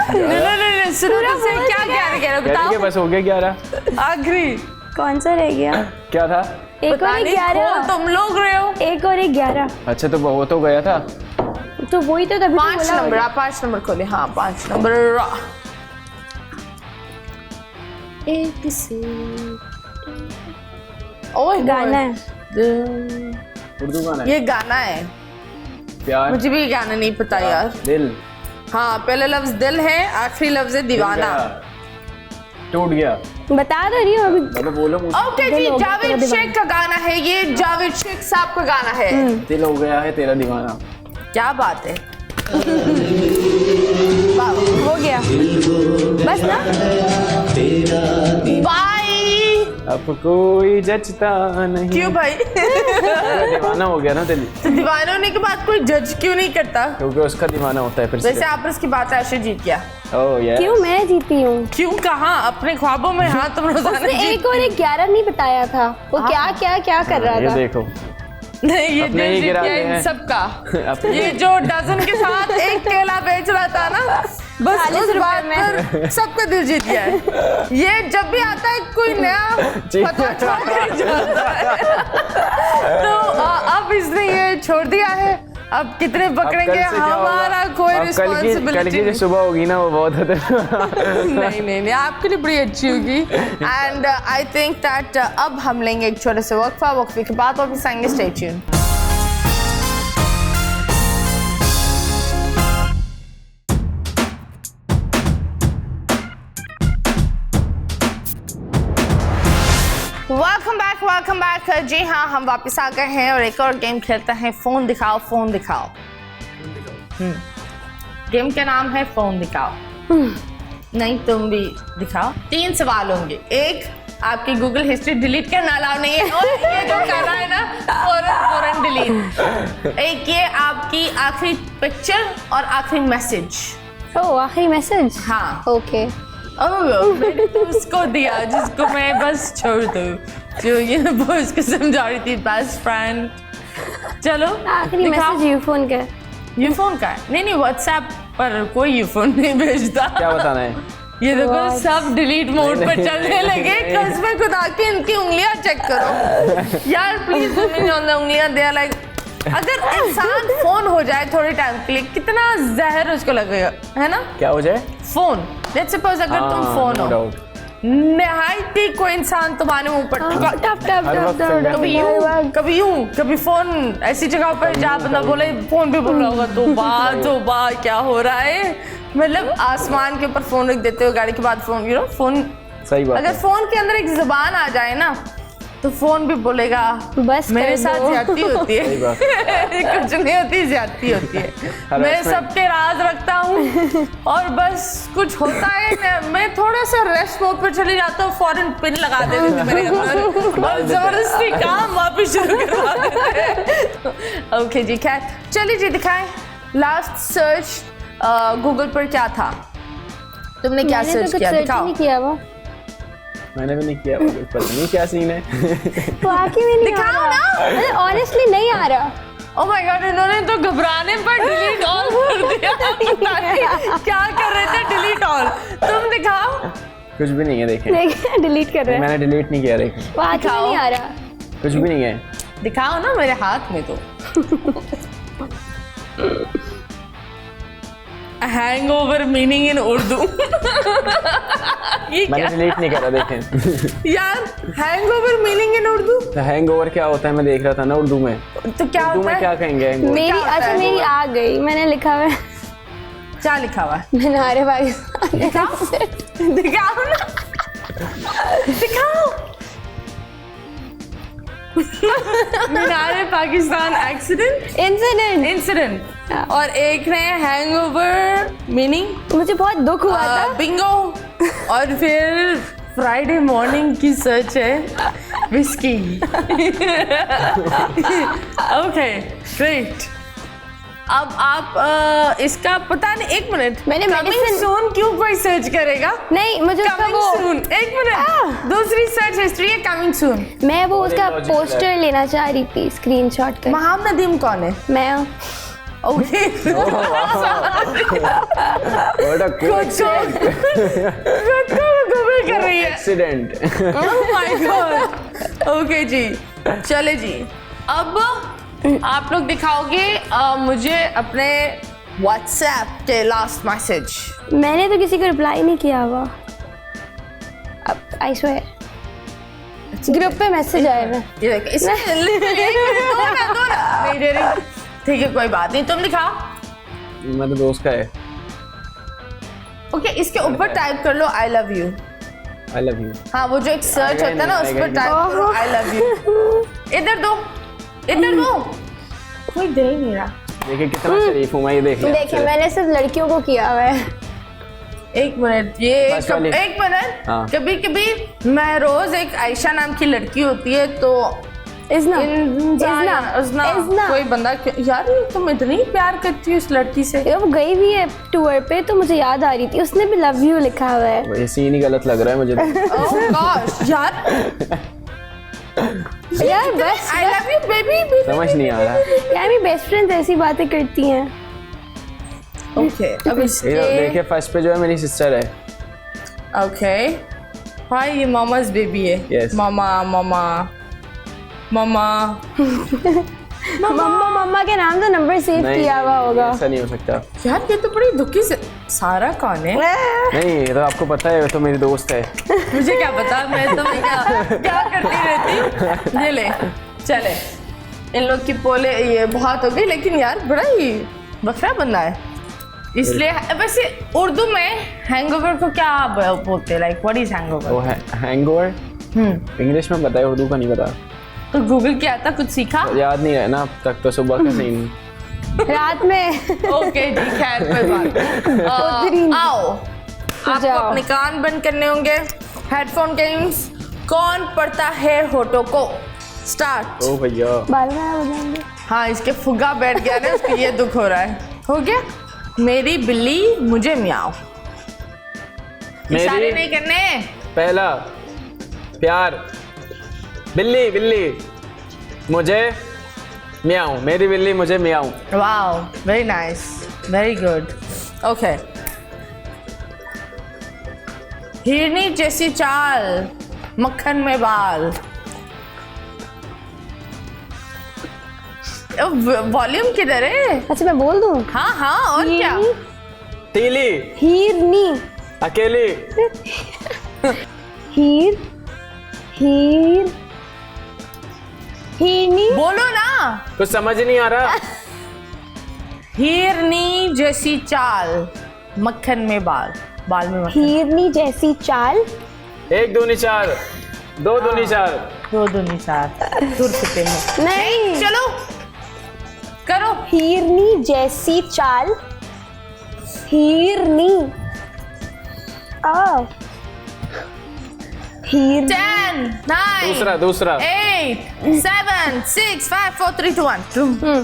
[SPEAKER 2] नहीं सुनो से क्या 11 बताओ।
[SPEAKER 3] बस हो गया 11।
[SPEAKER 2] आखिरी
[SPEAKER 4] कौन सा रह गया?
[SPEAKER 3] क्या था?
[SPEAKER 4] एक और
[SPEAKER 2] पता
[SPEAKER 4] एक
[SPEAKER 2] नहीं,
[SPEAKER 4] 11।
[SPEAKER 2] खोल तुम लोग रहे हो।
[SPEAKER 4] एक और एक 11।
[SPEAKER 3] अच्छा तो वो तो गया था।
[SPEAKER 4] तो वही तो तभी
[SPEAKER 2] 5 नंबर। आप 5 नंबर खोले। हाँ 5 नंबर। एक से ओए
[SPEAKER 4] गाना है।
[SPEAKER 3] उर्दू गाना है।
[SPEAKER 2] ये गाना है।
[SPEAKER 3] प्यार
[SPEAKER 2] मुझे भी गाना नहीं पता यार।
[SPEAKER 3] दिल
[SPEAKER 2] हाँ पहला लफ्ज दिल है, आखिरी लफ्ज है दीवाना।
[SPEAKER 3] टूट गया।
[SPEAKER 4] बता तो रही हूँ अभी।
[SPEAKER 3] मतलब बोलो मुझे।
[SPEAKER 2] ओके
[SPEAKER 4] दिल
[SPEAKER 2] जी,
[SPEAKER 4] हो गया
[SPEAKER 2] जावेद
[SPEAKER 4] तेरा
[SPEAKER 2] शेख का गाना है ये। जावेद शेख साहब का गाना है।
[SPEAKER 3] दिल हो गया है तेरा दीवाना।
[SPEAKER 2] क्या बात है।
[SPEAKER 4] हो गया बस ना।
[SPEAKER 2] बाय।
[SPEAKER 3] अब कोई जचता नहीं।
[SPEAKER 2] क्यों भाई?
[SPEAKER 3] दीवाना हो गया ना दिल,
[SPEAKER 2] तो दीवाना होने के बाद कोई जज क्यों नहीं करता?
[SPEAKER 3] क्योंकि उसका दीवाना होता है फिर से।
[SPEAKER 2] वैसे आपस की बात है, आशु जीत गया।
[SPEAKER 3] ओह यार
[SPEAKER 4] क्यों मैं जीती हूँ?
[SPEAKER 2] क्यों? कहाँ? अपने ख्वाबों में। हाँ तुम रोजाना
[SPEAKER 4] उसने
[SPEAKER 2] जीत।
[SPEAKER 4] एक और एक 11 नहीं बताया था। वो क्या कर रहा
[SPEAKER 3] ये
[SPEAKER 4] था?
[SPEAKER 3] देखो
[SPEAKER 2] नहीं ये
[SPEAKER 3] अपने
[SPEAKER 2] दिल
[SPEAKER 3] ही
[SPEAKER 2] जीत
[SPEAKER 3] गिरा
[SPEAKER 2] गया
[SPEAKER 3] दिए
[SPEAKER 2] इन
[SPEAKER 3] हैं।
[SPEAKER 2] सबका।
[SPEAKER 3] अपने-
[SPEAKER 2] ये जो डजन के साथ एक केला बेच रहा था ना, बस
[SPEAKER 4] 40
[SPEAKER 2] उस
[SPEAKER 4] रुपए
[SPEAKER 2] बात पर सबका दिल जीत गया है। ये जब भी आता है कोई नया
[SPEAKER 3] जी।
[SPEAKER 2] पता छोड़ के जाता है। तो अब इसने ये छोड़ दिया है। अब कितने
[SPEAKER 3] अब
[SPEAKER 2] पकड़ेंगे
[SPEAKER 3] कल से क्या होगा?
[SPEAKER 2] हमारा कोई
[SPEAKER 3] अब कल की
[SPEAKER 2] रिस्पॉन्सिबिलिटी
[SPEAKER 3] जो सुबह होगी ना वो बहुत
[SPEAKER 2] नहीं आपके लिए बड़ी अच्छी होगी। एंड आई थिंक दैट अब हम लेंगे एक छोटे से वक्फे के बाद वापस आएंगे। Stay tune. Welcome back. जी हाँ, हम वापस आ गए हैं और एक और गेम खेलते हैं। फोन दिखाओ। गेम का नाम है फोन दिखाओ। नहीं तुम भी दिखाओ। 3 सवाल होंगे। एक, आपकी गूगल हिस्ट्री डिलीट करना अलाउ नहीं है। और ये जो कर रहा है ना फौरन डिलीट। एक ये आपकी आखिरी पिक्चर और आखिरी मैसेज।
[SPEAKER 4] ओह आखिरी मैसेज।
[SPEAKER 2] हाँ
[SPEAKER 4] ओके
[SPEAKER 2] मैंने तो उसको दिया जिसको मैं बस छोड़ दूँ, जो ये वो उसको समझा रही थी बेस्ट फ्रेंड। चलो
[SPEAKER 4] आखिरी मैसेज यूफोन का।
[SPEAKER 2] यूफोन का है? नहीं व्हाट्सएप पर कोई यूफोन नहीं भेजता।
[SPEAKER 3] क्या बताना है?
[SPEAKER 2] ये देखो सब डिलीट मोड पर चलने लगे। कसम खुदा की इनकी उंगलियां चेक करो यार प्लीज। उंगलियां दे लाइक अगर इंसान फोन हो जाए थोड़े टाइम के लिए कितना जहर उसको लगेगा, है ना?
[SPEAKER 3] क्या हो जाए?
[SPEAKER 2] फोन लेट्स सपोज अगर तुम फोन हो, निहायती कोई इंसान तुम्हारे मुंह पर कभी यूं कभी फोन ऐसी जगह पर जहाँ बंदा बोले फोन पे बोल रहा होगा तो बात क्या हो रहा है। मतलब आसमान के ऊपर फोन रख देते हो, गाड़ी के बाद फोन फोन।
[SPEAKER 3] सही बात
[SPEAKER 2] अगर
[SPEAKER 3] है।
[SPEAKER 2] फोन के अंदर एक जुबान आ जाए ना तो फोन भी बोलेगा
[SPEAKER 4] बस
[SPEAKER 2] मेरे साथ ज्यादती होती है।
[SPEAKER 3] सही बात।
[SPEAKER 2] कुछ नहीं होती, ज्यादती होती है। मैं सबके राज रखता हूँ और बस कुछ होता है मैं थोड़ा सा रेस्ट मोड पर चली जाता हूँ, फौरन पिन लगा देते थे मेरे अंदर और जबरदस्ती काम वापस शुरू करवा देते। ओके जी खैर चलिए जी दिखाएं। लास्ट सर्च गूगल पर क्या था? तुमने क्या सर्च किया? दिखाओ।
[SPEAKER 4] नहीं किया वो।
[SPEAKER 3] मैंने भी नहीं किया, पता नहीं क्या सीन है।
[SPEAKER 4] वाकई में नहीं
[SPEAKER 2] दिखाओ
[SPEAKER 4] आ रहा।
[SPEAKER 2] ना।
[SPEAKER 4] ऑनेस्टली नहीं आ रहा।
[SPEAKER 2] ओह माय गॉड, इन्होंने तो घबराने पर डिलीट ऑल कर दिया। पता नहीं क्या कर रहे थे, डिलीट ऑल। तुम दिखाओ।
[SPEAKER 3] कुछ भी नहीं है, देखें।
[SPEAKER 4] देखिए डिलीट कर रहे हैं।
[SPEAKER 3] मैंने डिलीट नहीं किया, देखें।
[SPEAKER 4] वाकई में
[SPEAKER 2] दिखाओ।
[SPEAKER 4] नहीं आ रहा।
[SPEAKER 3] कुछ भी नहीं है।
[SPEAKER 2] दिखाओ ना मेरे हाथ में तो। Hangover meaning in Urdu. ये
[SPEAKER 3] मैंने
[SPEAKER 2] क्या
[SPEAKER 3] डिलीट नहीं करा, देखें।
[SPEAKER 2] यार, हैंगओवर मीनिंग इन उर्दू
[SPEAKER 3] तो हैंगओवर क्या होता है मैं देख रहा था ना उर्दू में।
[SPEAKER 2] तो क्या
[SPEAKER 3] उर्दू
[SPEAKER 2] होता
[SPEAKER 3] में
[SPEAKER 2] है?
[SPEAKER 3] क्या कहेंगे हैंगओवर?
[SPEAKER 4] मेरी
[SPEAKER 2] क्या होता
[SPEAKER 4] अच्छा
[SPEAKER 2] है
[SPEAKER 4] मेरी
[SPEAKER 2] वो?
[SPEAKER 4] आ गई, मैंने लिखा हुआ है
[SPEAKER 2] क्या लिखा हुआ है?
[SPEAKER 4] मीनारे पाकिस्तान।
[SPEAKER 2] दिखाओ ना, दिखाओ। मीनारे पाकिस्तान एक्सीडेंट इंसिडेंट और एक ने हैंगओवर मीनिंग
[SPEAKER 4] मुझे बहुत दुख हुआ था।
[SPEAKER 2] बिंगो और फिर फ्राइडे मॉर्निंग की सर्च है विस्की। Okay great. अब आप इसका पता नहीं, एक मिनट,
[SPEAKER 4] मैंने
[SPEAKER 2] कमिंग
[SPEAKER 4] medicine-
[SPEAKER 2] सून क्यों कोई सर्च करेगा?
[SPEAKER 4] नहीं मुझे उसका
[SPEAKER 2] कमिंग
[SPEAKER 4] वो
[SPEAKER 2] सून, एक मिनट, दूसरी सर्च हिस्ट्री है कमिंग सून।
[SPEAKER 4] मैं वो उसका
[SPEAKER 3] logical
[SPEAKER 4] पोस्टर लेना चाह रही थी, स्क्रीनशॉट कर।
[SPEAKER 2] महाम नदीम कौन है?
[SPEAKER 4] मैं
[SPEAKER 2] okay.
[SPEAKER 3] What a coincidence.
[SPEAKER 2] Google कर रही है।
[SPEAKER 3] Accident.
[SPEAKER 2] Oh my God. Okay जी, चले जी। अब आप लोग दिखाओगे मुझे अपने व्हाट्सएप के लास्ट मैसेज।
[SPEAKER 4] मैंने तो किसी को रिप्लाई नहीं किया हुआ। अब आई स्वेयर ग्रुप पे मैसेज आएगा।
[SPEAKER 2] ये देख, इसमें दो ना। नहीं दे रही, ठीक है कोई बात नहीं, तुम दिखाओ।
[SPEAKER 3] मेरे दोस्त का है।
[SPEAKER 2] ओके, इसके ऊपर टाइप कर लो I love you.
[SPEAKER 3] I love you.
[SPEAKER 2] हाँ, वो जो एक सर्च
[SPEAKER 3] आएगा
[SPEAKER 2] होता है ना,
[SPEAKER 3] नहीं,
[SPEAKER 2] उस पर
[SPEAKER 3] आएगा
[SPEAKER 2] टाइप करो आई लव यू। इधर दो, इधर दो। कोई दे ही नहीं रहा।
[SPEAKER 3] देखिए कितना शरीफ हूँ मैं, ये देख
[SPEAKER 4] देखिए मैंने सिर्फ लड़कियों को किया हुआ है।
[SPEAKER 2] एक मिनट, ये
[SPEAKER 3] बस वाली।
[SPEAKER 2] एक मिनट।
[SPEAKER 3] हाँ।
[SPEAKER 2] कभी कभी मैं रोज, एक आयशा नाम की लड़की होती है, तो
[SPEAKER 4] इज़ना
[SPEAKER 2] इज़ना कोई बंदा, यार तुम इतनी प्यार करती हो इस लड़की से।
[SPEAKER 4] ये वो गई भी है टूर पे, तो मुझे याद आ रही थी, उसने भी लव यू लिखा हुआ है।
[SPEAKER 3] ये सीन ही गलत लग रहा है मुझे तो।
[SPEAKER 2] ओह गॉश यार,
[SPEAKER 4] यार बस
[SPEAKER 2] आई लव यू बेबी।
[SPEAKER 3] समझ नहीं आ रहा।
[SPEAKER 4] यार मेरी बेस्ट फ्रेंड्स ऐसी बातें करती हैं।
[SPEAKER 2] ओके, अब
[SPEAKER 3] ये
[SPEAKER 2] इसके
[SPEAKER 3] देखिए फर्स्ट पे जो है मेरी सिस्टर है।
[SPEAKER 2] ओके, हाँ ये मामा's बेबी है।
[SPEAKER 3] Yes.
[SPEAKER 2] मामा मामा मामा।
[SPEAKER 4] मम्मा के नाम से नंबर सेव
[SPEAKER 3] नहीं,
[SPEAKER 4] किया हुआ होगा।
[SPEAKER 3] ऐसा नहीं हो सकता।
[SPEAKER 2] यार ये तो बड़ी दुखी से। सारा कौन है?
[SPEAKER 3] नहीं ये तो आपको पता है, ये तो मेरी दोस्त है।
[SPEAKER 2] मुझे क्या पता, मैं तो क्या करती रहती। ये ले, चले, इन लोग की पोले ये बहुत हो गई, लेकिन यार बड़ा ही बखरा बंदा है, इसलिए। वैसे उर्दू में हैंगओवर को क्या बोलते हैं? लाइक व्हाट इज
[SPEAKER 3] वो
[SPEAKER 2] हैंगओवर?
[SPEAKER 3] है हैंगओवर। इंग्लिश में पता है, उर्दू का नहीं पता।
[SPEAKER 2] तो गूगल किया था, कुछ सीखा?
[SPEAKER 3] याद नहीं है ना अब तक, तो सुबह का सीन।
[SPEAKER 4] रात में
[SPEAKER 2] ओके जी, खैर कोई बात नहीं। आओ, आपको
[SPEAKER 4] जाओ।
[SPEAKER 2] अपने कान बंद करने होंगे। हेडफोन गेम्स, कौन पढ़ता है होठों को? स्टार्ट।
[SPEAKER 3] ओ भैया
[SPEAKER 4] बाल में हो जाएंगे।
[SPEAKER 2] हाँ, इसके फुग्गा बैठ गया ना, उसको ये दुख हो रहा है। हो गया। मेरी बिल्ली मुझे म्याऊं। इशारे नहीं करने।
[SPEAKER 3] पहला प्यार, बिल्ली बिल्ली मुझे म्याऊं, मेरी बिल्ली मुझे म्याऊं।
[SPEAKER 2] Wow, very nice, very good. Okay, हिरनी जैसी चाल, मक्खन में बाल। वॉल्यूम किधर है?
[SPEAKER 4] अच्छा मैं बोल दूं?
[SPEAKER 2] हाँ हाँ, और क्या?
[SPEAKER 3] तीली,
[SPEAKER 4] हीरनी,
[SPEAKER 3] अकेली,
[SPEAKER 4] हीर हीर हीरनी।
[SPEAKER 2] बोलो ना।
[SPEAKER 3] कुछ समझ नहीं आ रहा।
[SPEAKER 2] हिरनी जैसी चाल, मक्खन में बाल, बाल में मक्खन।
[SPEAKER 4] हीरनी जैसी चाल,
[SPEAKER 3] एक दूनी चार, दो दूनी चार,
[SPEAKER 2] दो दूनी चार, दूर से में।
[SPEAKER 4] नहीं
[SPEAKER 2] चलो करो।
[SPEAKER 4] हीरनी जैसी चाल, हीरनी। हीर
[SPEAKER 2] 10, 9,
[SPEAKER 3] दूसरा
[SPEAKER 2] 8, 7, 6, 5, 4, 3, 2, 1.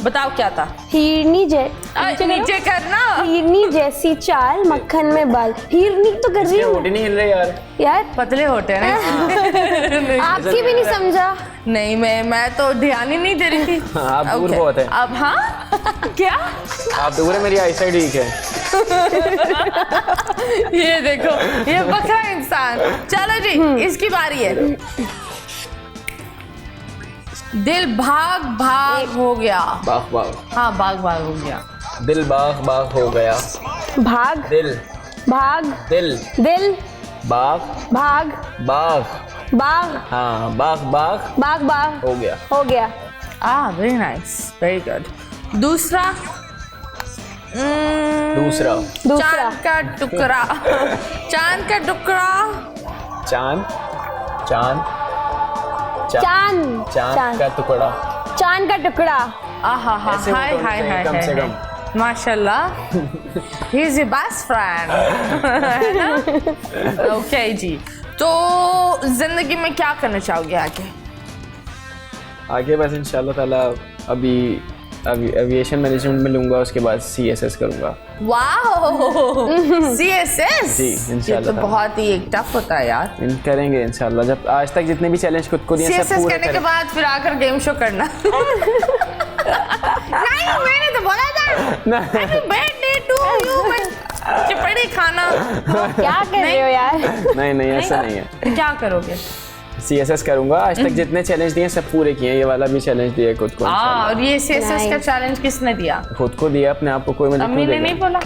[SPEAKER 2] बताओ क्या था?
[SPEAKER 4] हिरनी
[SPEAKER 2] नीचे करना.
[SPEAKER 4] हिरनी जैसी चाल, मक्खन में बाल. हिरनी तो कर रही हूँ
[SPEAKER 3] होटी नहीं हिल रही यार.
[SPEAKER 4] यार.
[SPEAKER 2] पतले होते हैं ना.
[SPEAKER 4] आपकी भी नहीं समझा.
[SPEAKER 2] नहीं, मैं तो ध्यान ही नहीं दे रही थी.
[SPEAKER 3] आप दूर
[SPEAKER 2] Okay.
[SPEAKER 3] बहुत है.
[SPEAKER 2] अब हाँ क्या?
[SPEAKER 3] आप दूर है, मेरी आईसाइट वीक है.
[SPEAKER 2] ये देखो, ये बकरा इंसान. चलो जी, इसकी बारी है. दिल भाग भाग हो गया.
[SPEAKER 3] बाग बाग.
[SPEAKER 2] हाँ, भाग भाग हो गया.
[SPEAKER 3] दिल बाग बाग हो गया.
[SPEAKER 4] भाग
[SPEAKER 3] दिल
[SPEAKER 4] भाग
[SPEAKER 3] दिल
[SPEAKER 4] दिल
[SPEAKER 3] बाग
[SPEAKER 4] भाग
[SPEAKER 3] बाग.
[SPEAKER 4] बाग
[SPEAKER 3] हाँ, बाग बाग
[SPEAKER 4] बाग बाग
[SPEAKER 3] हो गया.
[SPEAKER 4] हो गया.
[SPEAKER 2] Very nice, very good. दूसरा.
[SPEAKER 3] दूसरा
[SPEAKER 4] दूसरा
[SPEAKER 2] चांद का टुकड़ा. चांद का टुकड़ा.
[SPEAKER 3] चांद चांद
[SPEAKER 4] चांद
[SPEAKER 3] चांद का टुकड़ा.
[SPEAKER 4] चांद का टुकड़ा.
[SPEAKER 2] आहा हा.
[SPEAKER 3] ऐसे
[SPEAKER 2] हाय
[SPEAKER 3] होते
[SPEAKER 2] हाय
[SPEAKER 3] हैं
[SPEAKER 2] हाय
[SPEAKER 3] कम से
[SPEAKER 2] हाय.
[SPEAKER 3] कम.
[SPEAKER 2] माशाल्लाह. He is your best friend. Okay जी. तो जिंदगी में क्या करना चाहोगे आगे?
[SPEAKER 3] आगे बस इंशाल्लाह ताला अभी एविएशन मैनेजमेंट में लूंगा, उसके बाद CSS करूंगा.
[SPEAKER 2] वाओ. CSS.
[SPEAKER 3] जी,
[SPEAKER 2] ये
[SPEAKER 3] इंशाल्लाह.
[SPEAKER 2] तो बहुत ही एक टफ होता है यार.
[SPEAKER 3] करेंगे इंशाल्लाह. जब आज तक जितने भी चैलेंज खुद को दिए सब
[SPEAKER 2] CSS
[SPEAKER 3] पूरे
[SPEAKER 2] करने के
[SPEAKER 3] करें.
[SPEAKER 2] बाद फिर आकर गेम शो करना. नहीं, मैंने तो बोला था. Happy birthday to you. But चिपड़ी खाना.
[SPEAKER 4] क्या कर रहे हो यार?
[SPEAKER 3] नहीं ऐसा नहीं है.
[SPEAKER 2] तो क्या करोगे?
[SPEAKER 3] CSS करूंगा. आज तक जितने चैलेंज दिए सब पूरे किए. ये वाला भी चैलेंज दिया खुद को.
[SPEAKER 2] और ये CSS का
[SPEAKER 4] Nice.
[SPEAKER 2] चैलेंज किसने दिया?
[SPEAKER 3] खुद को दिया अपने आप को. कोई मुझे
[SPEAKER 2] अम्मी
[SPEAKER 3] क्यों
[SPEAKER 2] ने नहीं
[SPEAKER 3] देगा?
[SPEAKER 2] बोला?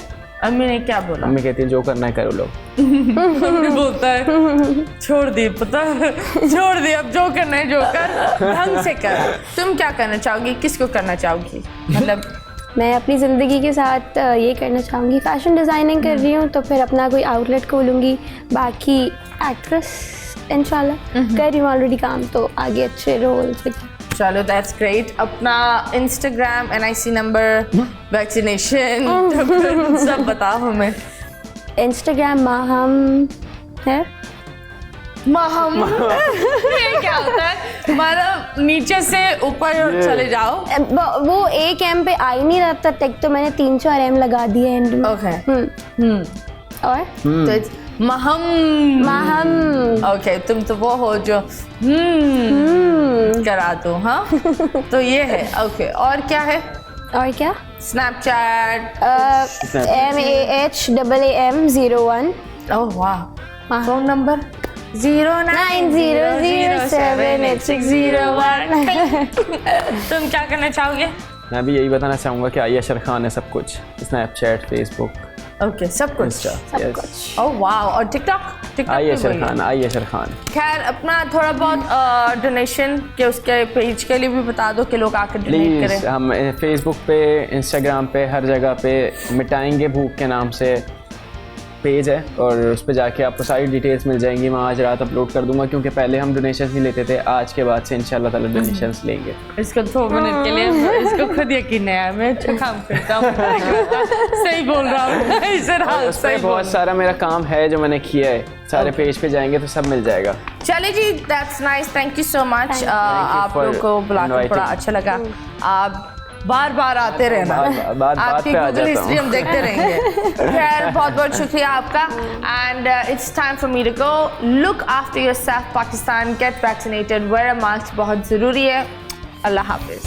[SPEAKER 2] अम्मी ने क्या बोला?
[SPEAKER 3] अम्मी कहती है जो करना है करो लो.
[SPEAKER 2] अम्मी बोलता है छोड़ दी, पता है, छोड़ दी, अब जो करना है जो कर, ढंग से कर. तुम क्या करना चाहोगी? किसको करना चाहोगी? मतलब
[SPEAKER 4] मैं अपनी ज़िंदगी के साथ ये करना चाहूँगी. फैशन डिज़ाइनिंग कर रही हूँ तो फिर अपना कोई आउटलेट खोलूँगी. बाकी एक्ट्रेस इंशाल्लाह कर रही हूँ ऑलरेडी काम, तो आगे अच्छे रोल्स.
[SPEAKER 2] चलो, दैट्स ग्रेट. अपना इंस्टाग्राम, NIC नंबर, वैक्सीनेशन सब बताओ हमें.
[SPEAKER 4] इंस्टाग्राम माहम है.
[SPEAKER 2] महम. ये क्या होता है? मतलब नीचे से ऊपर चले जाओ.
[SPEAKER 4] वो एक एम पे आ ही नहीं रहा था तक, तो मैंने 3-4 एम लगा दिए एंड में.
[SPEAKER 2] ओके.
[SPEAKER 4] और
[SPEAKER 2] तो महम.
[SPEAKER 4] माहम.
[SPEAKER 2] ओके, तुम तो वो हो जो करा दो. हाँ, तो ये है. ओके, और क्या है?
[SPEAKER 4] और क्या?
[SPEAKER 2] स्नैपचैट.
[SPEAKER 4] MAHAAM01.
[SPEAKER 2] ओह वाह.
[SPEAKER 4] हाँ.
[SPEAKER 2] Phone number 0900078601. तुम क्या करना चाहोगे?
[SPEAKER 3] मैं भी यही बताना चाहूँगा कि आई अशर खान है सब कुछ. स्नैपचैट, फेसबुक,
[SPEAKER 2] ओके, सब कुछ.
[SPEAKER 3] इंस्टा.
[SPEAKER 2] ओह वाह. और टिकटॉक
[SPEAKER 3] आई
[SPEAKER 2] पे
[SPEAKER 3] अशर
[SPEAKER 2] बोलिए.
[SPEAKER 3] खान, आई अशर खान.
[SPEAKER 2] खैर, अपना थोड़ा बहुत डोनेशन के उसके पेज के लिए भी बता दो कि लोग आकर डोनेट
[SPEAKER 3] प्लीज़.
[SPEAKER 2] करें.
[SPEAKER 3] हम फेसबुक पे, इंस्टाग्राम पे, हर जगह पे मिटाएंगे भूख के नाम से पेज है, और उस पर जाके आपको सारी डिटेल्स मिल जाएंगी. मैं आज रात अपलोड कर दूंगा, क्योंकि पहले हम डोनेशंस नहीं लेते थे. आज के बाद से इंशाल्लाह ताला डोनेशंस लेंगे.
[SPEAKER 2] इसको 2 मिनट के लिए इसको खुद यकीन है, मैं अच्छा काम करता हूँ. सही बोल रहा हूँ. इसे
[SPEAKER 3] उस पर बहुत सारा मेरा काम है जो मैंने किया है. सारे पेज पे जाएंगे तो सब मिल जाएगा.
[SPEAKER 2] चलिए जी, that's nice. Thank you so much. आप
[SPEAKER 3] for
[SPEAKER 2] लोग को बुलाकर
[SPEAKER 3] inviting.
[SPEAKER 2] बड़ा अच्छा लगा. आप बार आते रहना.
[SPEAKER 3] बात
[SPEAKER 2] आपकी
[SPEAKER 3] पे आ
[SPEAKER 2] गूगल
[SPEAKER 3] जाता
[SPEAKER 2] हिस्ट्री हम
[SPEAKER 3] हूँ.
[SPEAKER 2] देखते रहेंगे. खैर, बहुत शुक्रिया आपका. And it's time for me to go. Look after yourself Pakistan. Get vaccinated. Wear a mask बहुत ज़रूरी है. अल्लाह हाफिज़.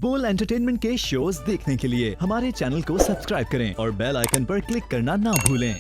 [SPEAKER 1] बोल एंटरटेनमेंट के शोज देखने के लिए हमारे चैनल को सब्सक्राइब करें और बेल आइकन पर क्लिक करना ना भूलें.